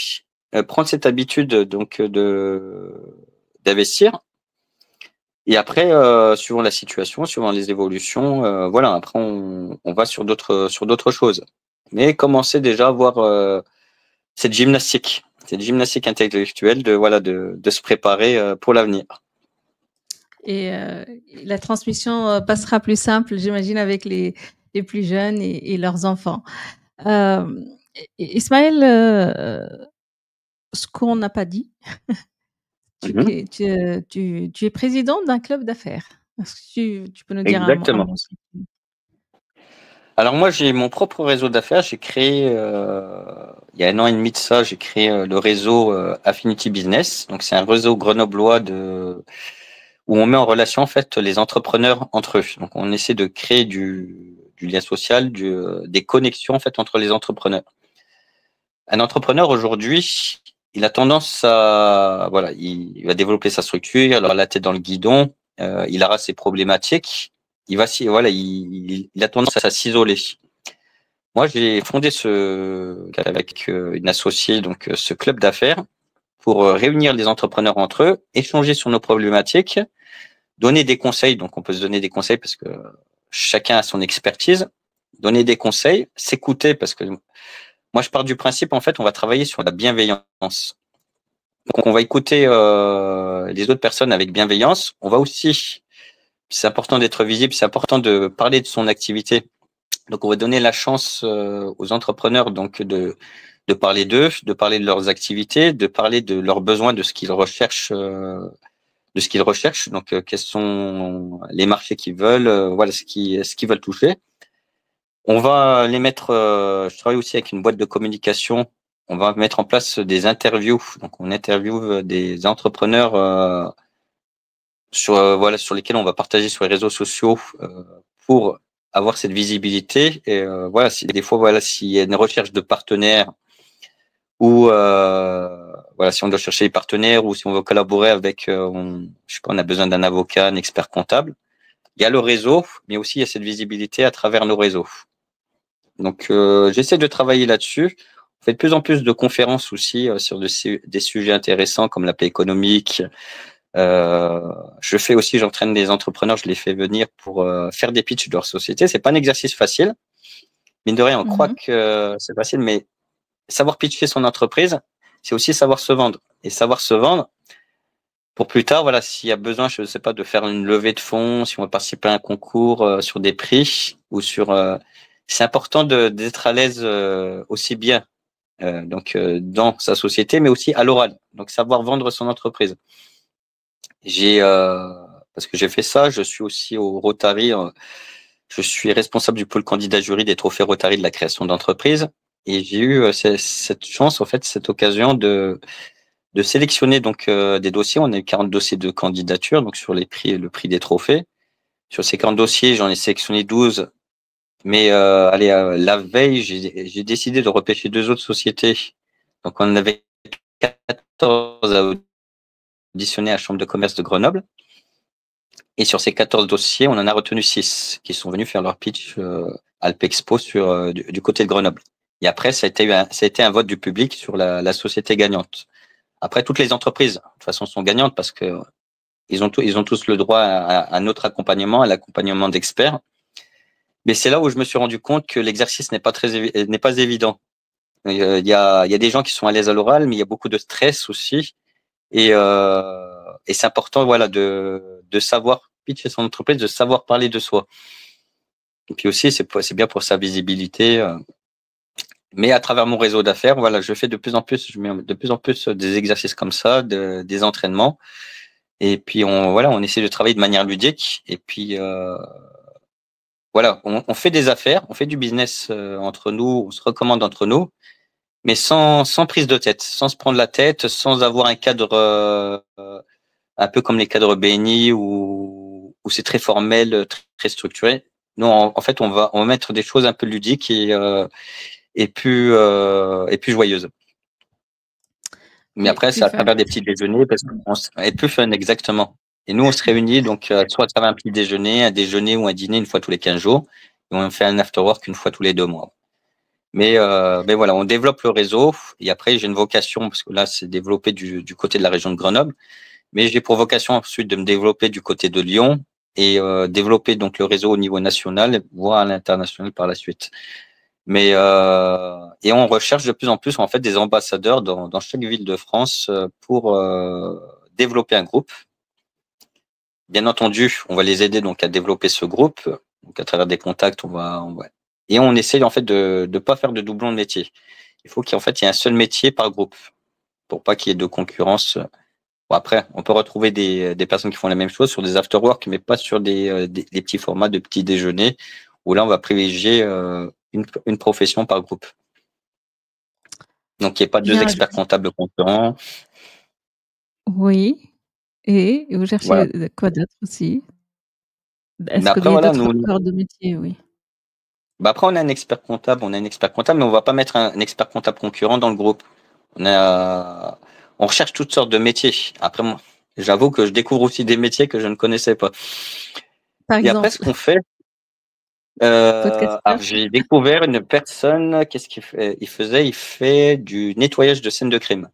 prendre cette habitude donc de d'investir. Et après, suivant la situation, suivant les évolutions, voilà, après on va sur d'autres choses. Mais commencer déjà à voir cette gymnastique intellectuelle de se préparer pour l'avenir. Et la transmission passera plus simple, j'imagine, avec les plus jeunes et leurs enfants. Ismaël, ce qu'on n'a pas dit, Mhm. tu es président d'un club d'affaires. Est-ce que tu peux nous dire un Exactement. mot sur Alors moi, j'ai mon propre réseau d'affaires. J'ai créé, il y a 1 an et demi de ça, j'ai créé le réseau Affinity Business. Donc c'est un réseau grenoblois où on met en relation en fait les entrepreneurs entre eux. Donc on essaie de créer du lien social, des connexions en fait entre les entrepreneurs. Un entrepreneur aujourd'hui, il a tendance à, voilà, il va développer sa structure, il aura la tête dans le guidon, il aura ses problématiques, voilà, il a tendance à s'isoler. Moi, j'ai fondé avec une associée, donc ce club d'affaires, pour réunir les entrepreneurs entre eux, échanger sur nos problématiques, donner des conseils. Donc, on peut se donner des conseils parce que chacun a son expertise. Donner des conseils, s'écouter parce que moi, je pars du principe, en fait, on va travailler sur la bienveillance. Donc, on va écouter les autres personnes avec bienveillance. On va aussi, c'est important d'être visible, c'est important de parler de son activité. Donc, on va donner la chance aux entrepreneurs donc de parler d'eux, de parler de leurs activités, de parler de leurs besoins, de ce qu'ils recherchent, Donc, quels sont les marchés qu'ils veulent, voilà ce qu'ils veulent toucher. On va les mettre. Je travaille aussi avec une boîte de communication. On va mettre en place des interviews. Donc, on interviewe des entrepreneurs sur lesquels on va partager sur les réseaux sociaux pour avoir cette visibilité. Et voilà, si des fois, voilà, s'il y a une recherche de partenaires ou voilà, si on doit chercher des partenaires ou si on veut collaborer avec, je sais pas, on a besoin d'un avocat, un expert comptable. Il y a le réseau, mais aussi il y a cette visibilité à travers nos réseaux. Donc, j'essaie de travailler là-dessus. On fait de plus en plus de conférences aussi sur des sujets intéressants comme la paix économique. J'entraîne des entrepreneurs, je les fais venir pour faire des pitchs de leur société. C'est pas un exercice facile. Mine de rien, on croit que c'est facile, mais savoir pitcher son entreprise, c'est aussi savoir se vendre. Et savoir se vendre, pour plus tard, voilà, s'il y a besoin, je ne sais pas, de faire une levée de fonds, si on va participer à un concours sur des prix ou sur... c'est important d'être à l'aise aussi bien dans sa société, mais aussi à l'oral. Donc, savoir vendre son entreprise. Parce que j'ai fait ça, je suis aussi au Rotary. Je suis responsable du pôle candidat jury des trophées Rotary de la création d'entreprise. Et j'ai eu cette chance, en fait, cette occasion de sélectionner donc des dossiers. On a eu 40 dossiers de candidature, donc sur le prix des trophées. Sur ces 40 dossiers, j'en ai sélectionné 12. Mais la veille, j'ai décidé de repêcher 2 autres sociétés. Donc on en avait 14 à auditionner à la Chambre de commerce de Grenoble. Et sur ces 14 dossiers, on en a retenu 6 qui sont venus faire leur pitch Alpexpo du côté de Grenoble. Et après, ça a été un vote du public sur la société gagnante. Après, toutes les entreprises, de toute façon, sont gagnantes parce que ils ont tous le droit à notre accompagnement, à l'accompagnement d'experts. Mais c'est là où je me suis rendu compte que l'exercice n'est pas évident. Il y a des gens qui sont à l'aise à l'oral, mais il y a beaucoup de stress aussi. Et c'est important, voilà, de savoir pitcher son entreprise, de savoir parler de soi. Et puis aussi, c'est bien pour sa visibilité. Mais à travers mon réseau d'affaires, voilà, je mets de plus en plus des exercices comme ça, des entraînements. Et puis on essaie de travailler de manière ludique. Et puis voilà, on fait des affaires, on fait du business entre nous, on se recommande entre nous, mais sans prise de tête, sans se prendre la tête, sans avoir un cadre un peu comme les cadres BNI où c'est très formel, très structuré. Non, en fait, on va mettre des choses un peu ludiques et plus joyeuse. Mais après, c'est à travers des petits déjeuners, parce qu'on est plus fun, exactement. Et nous, on se réunit, donc, soit à travers un petit déjeuner, un déjeuner ou un dîner une fois tous les 15 jours. Et on fait un after work une fois tous les 2 mois. Mais voilà, on développe le réseau. Et après, j'ai une vocation, parce que là, c'est développé du côté de la région de Grenoble. Mais j'ai pour vocation ensuite de me développer du côté de Lyon et développer donc le réseau au niveau national, voire à l'international par la suite. Mais et on recherche de plus en plus en fait des ambassadeurs dans chaque ville de France pour développer un groupe. Bien entendu, on va les aider donc à développer ce groupe. Donc à travers des contacts, et on essaye en fait de pas faire de doublons de métier. Il faut qu'en fait il y ait un seul métier par groupe pour pas qu'il y ait de concurrence. Bon, après, on peut retrouver des personnes qui font la même chose sur des after-work, mais pas sur des petits formats de petits déjeuners où là on va privilégier une profession par groupe. Donc, il n'y a pas deux experts comptables concurrents. Oui. Et vous cherchez quoi d'autre aussi? Est-ce qu'il y a d'autres corps de métier? Oui. Bah après, on a un expert comptable, mais on va pas mettre un expert comptable concurrent dans le groupe. On recherche toutes sortes de métiers. Après, moi, j'avoue que je découvre aussi des métiers que je ne connaissais pas. Par exemple. Et après, ce qu'on fait, alors j'ai découvert une personne, qu'est-ce qu'il fait? Il fait du nettoyage de scènes de crime.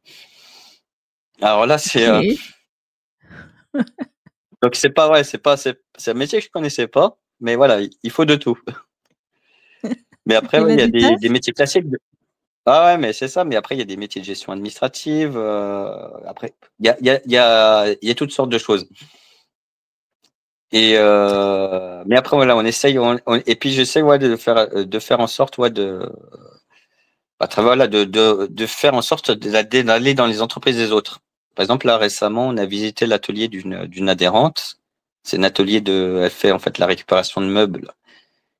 Alors là, c'est donc c'est un métier que je connaissais pas, mais voilà, il faut de tout. Mais après, il y a des métiers classiques. Ah ouais, mais c'est ça. Mais après, il y a des métiers de gestion administrative. Après, il y a toutes sortes de choses. Et mais après, voilà, on essaye. Et puis, j'essaie de faire en sorte à travers là, de faire en sorte d'aller dans les entreprises des autres. Par exemple, là récemment, on a visité l'atelier d'une adhérente. C'est un atelier elle fait en fait la récupération de meubles.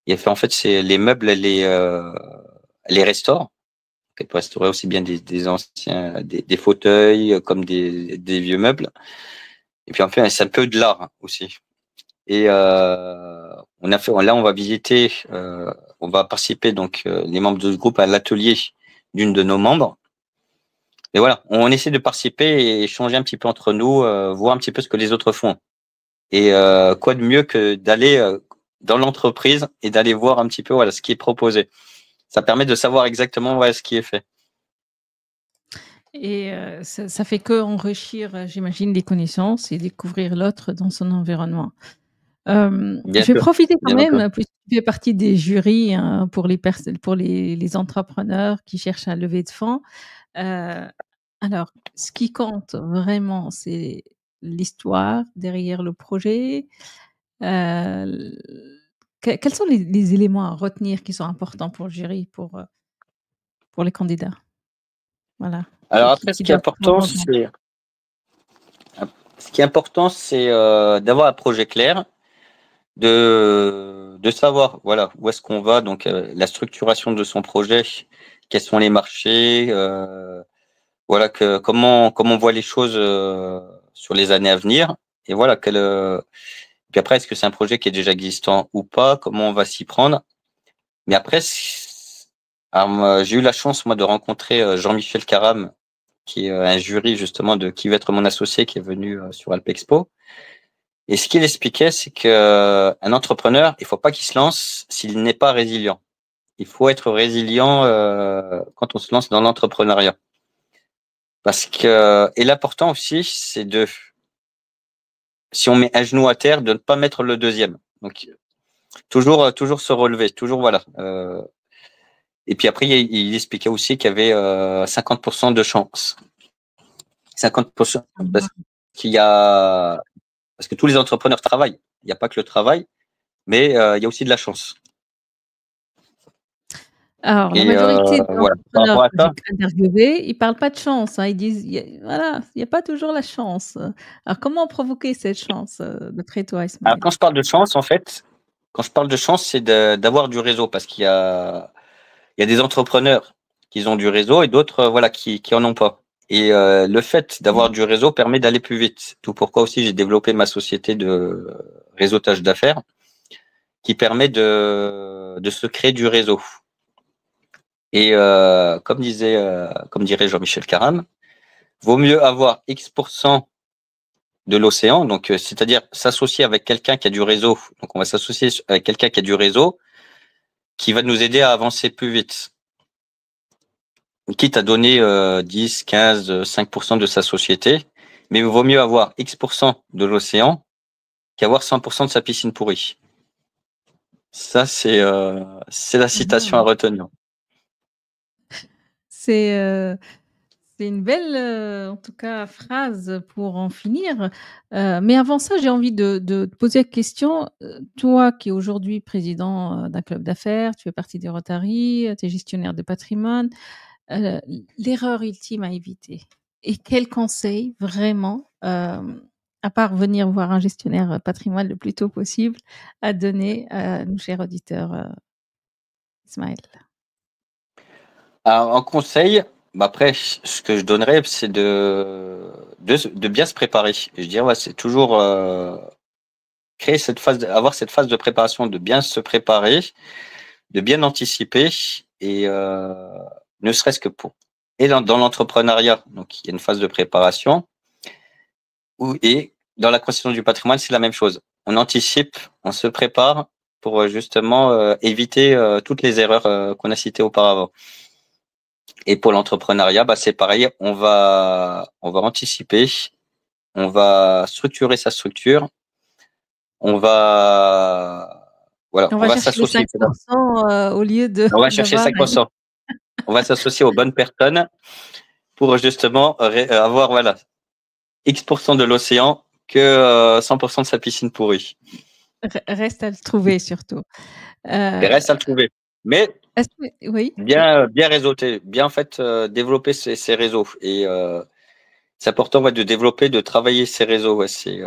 Et elle fait en fait les meubles, elle les restaure. Elle peut restaurer aussi bien des anciens, des fauteuils comme des vieux meubles. Et puis en fait, c'est un peu de l'art aussi. Et on va visiter, on va participer donc les membres de ce groupe à l'atelier d'une de nos membres. Et voilà, on essaie de participer et échanger un petit peu entre nous, voir un petit peu ce que les autres font. Et quoi de mieux que d'aller dans l'entreprise et d'aller voir un petit peu ce qui est proposé. Ça permet de savoir exactement ce qui est fait. Et ça fait qu'enrichir, j'imagine, les connaissances et découvrir l'autre dans son environnement. Je vais profiter quand même, puisque tu fais partie des jurys pour les entrepreneurs qui cherchent à lever de fonds. Alors, ce qui compte vraiment, c'est l'histoire derrière le projet. Quels sont les éléments à retenir qui sont importants pour le jury, pour les candidats? Voilà. Alors après, ce qui est important, c'est d'avoir un projet clair, de savoir où est-ce qu'on va, donc la structuration de son projet, quels sont les marchés, comment on voit les choses sur les années à venir, et puis après, est-ce que c'est un projet qui est déjà existant ou pas, comment on va s'y prendre. Mais après, j'ai eu la chance moi de rencontrer Jean-Michel Caram, qui est un jury justement qui va être mon associé, qui est venu sur Alpexpo. Et ce qu'il expliquait, c'est que un entrepreneur, il faut pas qu'il se lance s'il n'est pas résilient. Il faut être résilient quand on se lance dans l'entrepreneuriat. Et l'important aussi, c'est si on met un genou à terre, de ne pas mettre le deuxième. Donc toujours se relever, toujours Et puis après, il expliquait aussi qu'il y avait 50% de chance. 50% parce que tous les entrepreneurs travaillent. Il n'y a pas que le travail, mais il y a aussi de la chance. Alors, la majorité des entrepreneurs que j'ai interviewés, ils parlent pas de chance. Ils disent, il n'y a pas toujours la chance. Alors, comment provoquer cette chance, d'après toi, Ismaël? Alors, quand je parle de chance, en fait, c'est d'avoir du réseau, parce qu'il y a des entrepreneurs qui ont du réseau et d'autres, qui en ont pas. Et le fait d'avoir du réseau permet d'aller plus vite. Tout pourquoi aussi j'ai développé ma société de réseautage d'affaires, qui permet de se créer du réseau. Et comme dirait Jean-Michel Caram, vaut mieux avoir X% de l'océan, donc c'est-à-dire s'associer avec quelqu'un qui a du réseau. Donc on va s'associer avec quelqu'un qui a du réseau qui va nous aider à avancer plus vite. Quitte à donner 10, 15, 5% de sa société, mais il vaut mieux avoir X% de l'océan qu'avoir 100% de sa piscine pourrie. Ça, c'est la citation à Mmh. retenir. C'est, c'est une belle, en tout cas, phrase pour en finir. Mais avant ça, j'ai envie de te poser la question, toi qui es aujourd'hui président, d'un club d'affaires, tu fais partie des Rotary, tu es gestionnaire de patrimoine, heu, l'erreur ultime à éviter et quel conseil vraiment, à part venir voir un gestionnaire, patrimoine le plus tôt possible, à donner à nos chers auditeurs, Ismaël? Alors, en conseil, bah après, ce que je donnerais, c'est de bien se préparer. Je dirais, ouais, c'est toujours créer cette phase, avoir cette phase de préparation, de bien se préparer, de bien anticiper et ne serait-ce que pour. Et dans l'entrepreneuriat, donc il y a une phase de préparation et dans la constitution du patrimoine, c'est la même chose. On anticipe, on se prépare pour justement éviter toutes les erreurs qu'on a citées auparavant. Et pour l'entrepreneuriat, bah, c'est pareil, on va anticiper, on va structurer sa structure, on va, voilà, On on va va chercher les s'associer. 5% au lieu de On va chercher d'avoir un 5%. On va s'associer aux bonnes personnes pour justement avoir, voilà, X% de l'océan que 100% de sa piscine pourrie. reste à le trouver surtout. Il Heu, reste à le trouver. Mais est-ce que oui? bien réseauter, bien en fait développer ses réseaux. Et c'est important, ouais, de développer, de travailler ses réseaux. Ouais, c'est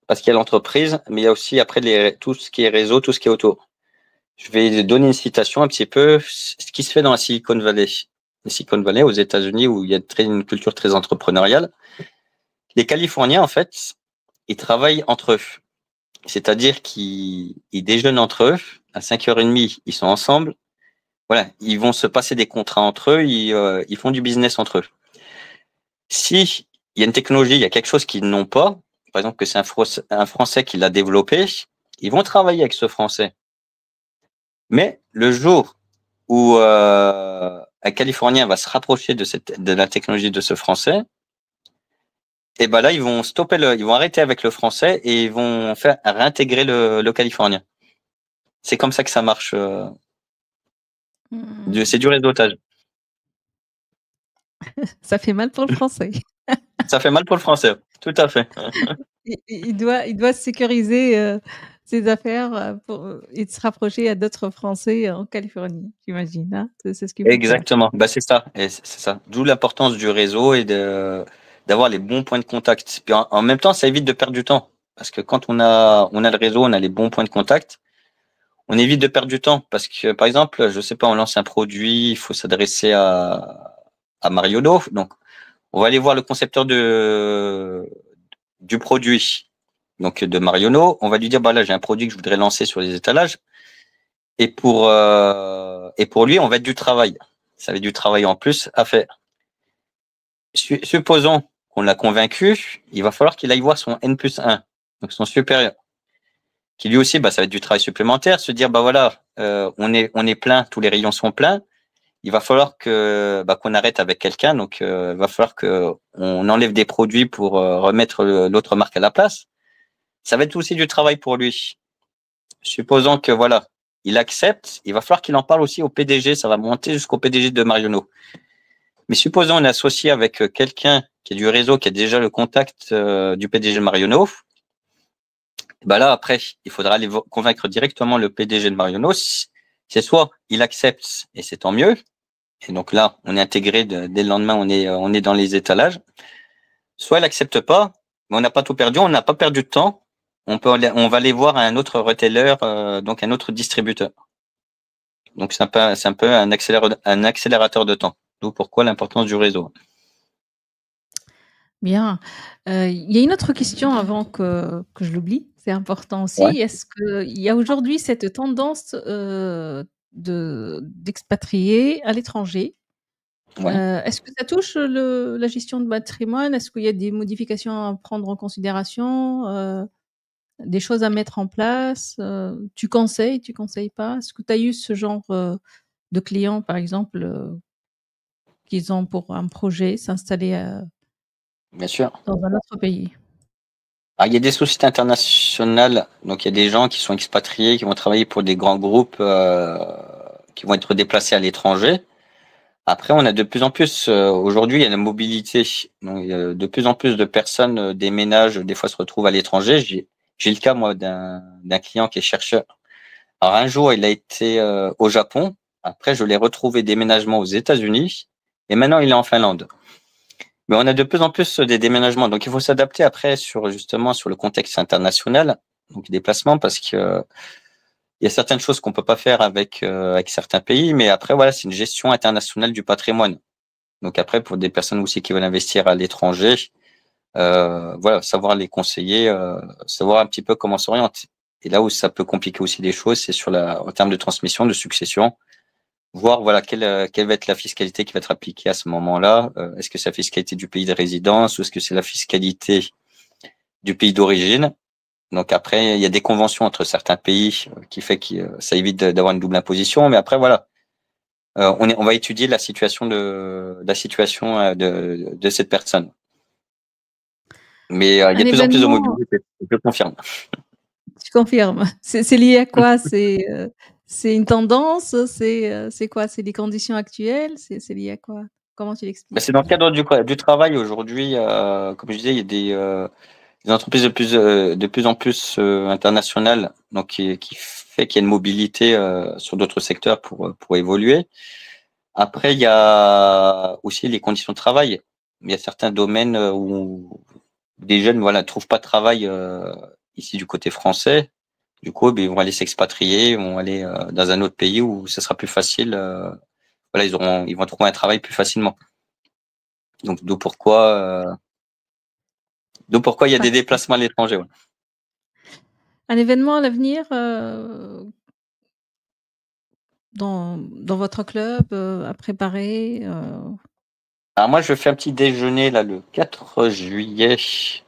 parce qu'il y a l'entreprise, mais il y a aussi après tout ce qui est réseau, tout ce qui est autour. Je vais donner une citation un petit peu, ce qui se fait dans la Silicon Valley. La Silicon Valley aux États-Unis, où il y a une culture très entrepreneuriale. Les Californiens, en fait, ils travaillent entre eux. C'est-à-dire qu'ils déjeunent entre eux. À 5h30, ils sont ensemble. Voilà, ils vont se passer des contrats entre eux. Ils font du business entre eux. Si il y a une technologie, il y a quelque chose qu'ils n'ont pas, par exemple que c'est un Français qui l'a développé, ils vont travailler avec ce Français. Mais le jour où un Californien va se rapprocher de la technologie de ce Français, et ben là ils vont ils vont arrêter avec le Français et ils vont faire réintégrer le Californien. C'est comme ça que ça marche. C'est Mmh. du réseautage. Ça fait mal pour le français. Ça fait mal pour le Français. Tout à fait. Il doit sécuriser, ses affaires, pour, et se rapprocher à d'autres Français en Californie, j'imagine, hein? C'est ce qu'il faut faire. Exactement. Bah c'est ça. Et c'est ça. D'où l'importance du réseau et d'avoir les bons points de contact. Puis en même temps, ça évite de perdre du temps. Parce que quand on a le réseau, on a les bons points de contact, on évite de perdre du temps. Parce que, par exemple, je sais pas, on lance un produit, il faut s'adresser à Mariono. Donc, on va aller voir le concepteur du produit. Donc, de Mariono. On va lui dire, bah là, j'ai un produit que je voudrais lancer sur les étalages. Et pour lui, on va être du travail. Ça va être du travail en plus à faire. Supposons qu'on l'a convaincu, il va falloir qu'il aille voir son N+1, donc son supérieur, qui lui aussi, bah, ça va être du travail supplémentaire, se dire, bah voilà, on est plein, tous les rayons sont pleins, il va falloir qu'on arrête avec quelqu'un, donc il va falloir qu'on enlève des produits pour remettre l'autre marque à la place. Ça va être aussi du travail pour lui. Supposons que voilà, il accepte, il va falloir qu'il en parle aussi au PDG, ça va monter jusqu'au PDG de Mariono. Mais supposons on est associé avec quelqu'un qui a du réseau, qui a déjà le contact du PDG de Mariono. Bah là, après, il faudra aller convaincre directement le PDG de Mariono. C'est soit il accepte et c'est tant mieux. Et donc là, on est intégré dès le lendemain, on est dans les étalages. Soit il n'accepte pas, mais on n'a pas tout perdu, on n'a pas perdu de temps. On va aller voir un autre retailer, donc un autre distributeur. Donc c'est un peu un accélérateur de temps. D'où pourquoi l'importance du réseau. Bien. Il y a une autre question avant que je l'oublie, c'est important Ouais. aussi. Est-ce qu'il y a aujourd'hui cette tendance, d'expatriés à l'étranger. Ouais. Est-ce que ça touche la gestion de patrimoine? Est-ce qu'il y a des modifications à prendre en considération? Des choses à mettre en place? Tu conseilles pas? Est-ce que tu as eu ce genre de clients, par exemple, qui ont pour un projet s'installer Bien sûr. dans un autre pays? Alors, il y a des sociétés internationales, donc il y a des gens qui sont expatriés, qui vont travailler pour des grands groupes, qui vont être déplacés à l'étranger. Après, on a de plus en plus, aujourd'hui, il y a la mobilité. Donc, il y a de plus en plus de personnes déménagent, des fois se retrouvent à l'étranger. J'ai le cas, moi, d'un client qui est chercheur. Alors, un jour, il a été au Japon. Après, je l'ai retrouvé déménagement aux États-Unis. Et maintenant, il est en Finlande. Mais on a de plus en plus des déménagements. Donc, il faut s'adapter après justement sur le contexte international, donc déplacement, parce que il y a certaines choses qu'on peut pas faire avec certains pays. Mais après, voilà, c'est une gestion internationale du patrimoine. Donc après, pour des personnes aussi qui veulent investir à l'étranger, voilà, savoir les conseiller, savoir un petit peu comment s'orienter. Et là où ça peut compliquer aussi les choses, c'est en termes de transmission, de succession, voir voilà quelle va être la fiscalité qui va être appliquée à ce moment-là. Est-ce que c'est la fiscalité du pays de résidence ou est-ce que c'est la fiscalité du pays d'origine? Donc après, il y a des conventions entre certains pays qui fait que ça évite d'avoir une double imposition. Mais après, voilà, on va étudier la situation de cette personne. Mais il y a Un de plus en plus de événement, mobilité, je confirme. tu confirmes. C'est lié à quoi? C'est une tendance? C'est quoi? C'est les conditions actuelles? C'est lié à quoi? Comment tu Bah, l'expliques? c'est dans le cadre du travail aujourd'hui, comme je disais, il y a des entreprises de plus en plus internationales, donc qui fait qu'il y a une mobilité sur d'autres secteurs pour évoluer. Après, il y a aussi les conditions de travail. Il y a certains domaines où des jeunes voilà trouvent pas de travail ici du côté français. Du coup, ben, ils vont aller s'expatrier, ils vont aller dans un autre pays où ce sera plus facile. Voilà, ils vont trouver un travail plus facilement. Donc d'où pourquoi il y a des Parfait. déplacements à l'étranger. Ouais. Un événement à l'avenir, dans votre club, à préparer, Alors moi, je fais un petit déjeuner là le 4 juillet.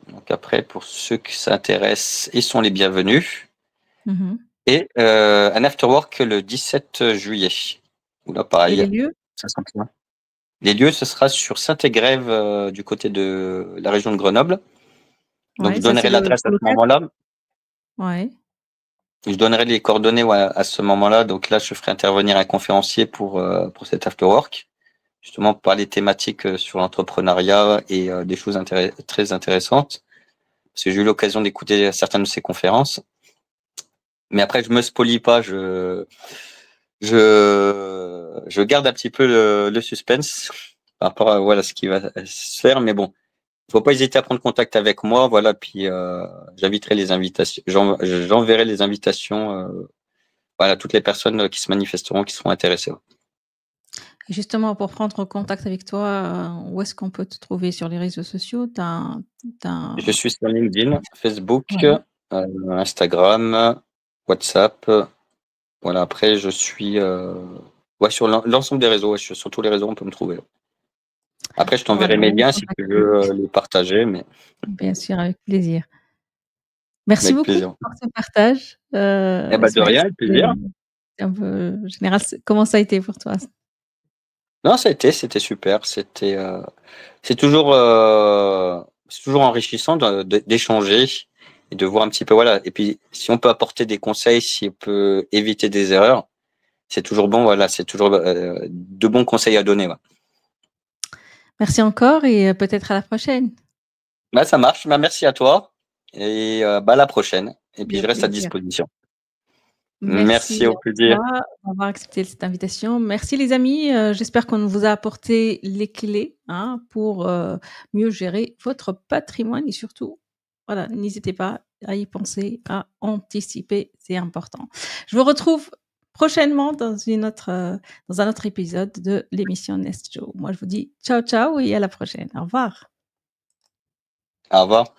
Donc après, pour ceux qui s'intéressent, ils sont les bienvenus. Mmh. Et un after work le 17 juillet. Où là, Et pareil, les lieux? ça sent bien. Les lieux, ce sera sur Saint-Égrève, du côté de la région de Grenoble. Donc Ouais, je ça c'est donnerai le l'adresse à pour ce l'hôtel? moment-là. Ouais. Je donnerai les coordonnées ouais, à ce moment-là. Donc là, je ferai intervenir un conférencier pour cet after work, justement pour parler thématiques sur l'entrepreneuriat et des choses très intéressantes. Parce que j'ai eu l'occasion d'écouter certaines de ses conférences. Mais après, je me spolie pas, je garde un petit peu le suspense par rapport à voilà ce qui va se faire. Mais bon, faut pas hésiter à prendre contact avec moi, voilà. Puis j'inviterai les invitations, j'enverrai les invitations, voilà, à toutes les personnes qui se manifesteront, qui seront intéressées. Et justement, pour prendre contact avec toi, où est-ce qu'on peut te trouver sur les réseaux sociaux? Tu as Je suis sur LinkedIn, Facebook, ouais. Instagram, WhatsApp. Voilà. Après, je suis ouais, sur l'ensemble des réseaux. Ouais, je suis sur tous les réseaux, on peut me trouver. Après, je On va t'enverrai te mes liens si tu recontacter. veux les partager, mais Bien sûr, avec plaisir. Merci avec beaucoup plaisir. pour ce partage, Eh ben, de Ismaël. rien, avec C'était plaisir. un peu général. Comment ça a été pour toi? Non, c'était super. C'est toujours enrichissant d'échanger et de voir un petit peu, voilà. Et puis, si on peut apporter des conseils, si on peut éviter des erreurs, c'est toujours bon, voilà. C'est toujours de bons conseils à donner, ouais. Merci encore et peut-être à la prochaine. Bah, ça marche. Bah, merci à toi et bah, à la prochaine. Et puis, je Avec reste à plaisir. disposition. Merci, Merci au à plaisir. toi d'avoir accepté cette invitation. Merci les amis, j'espère qu'on vous a apporté les clés, hein, pour, mieux gérer votre patrimoine et surtout, voilà, n'hésitez pas à y penser, à anticiper, c'est important. Je vous retrouve prochainement dans un autre épisode de l'émission Nest Show. Moi, je vous dis ciao, ciao et à la prochaine. Au revoir. Au revoir.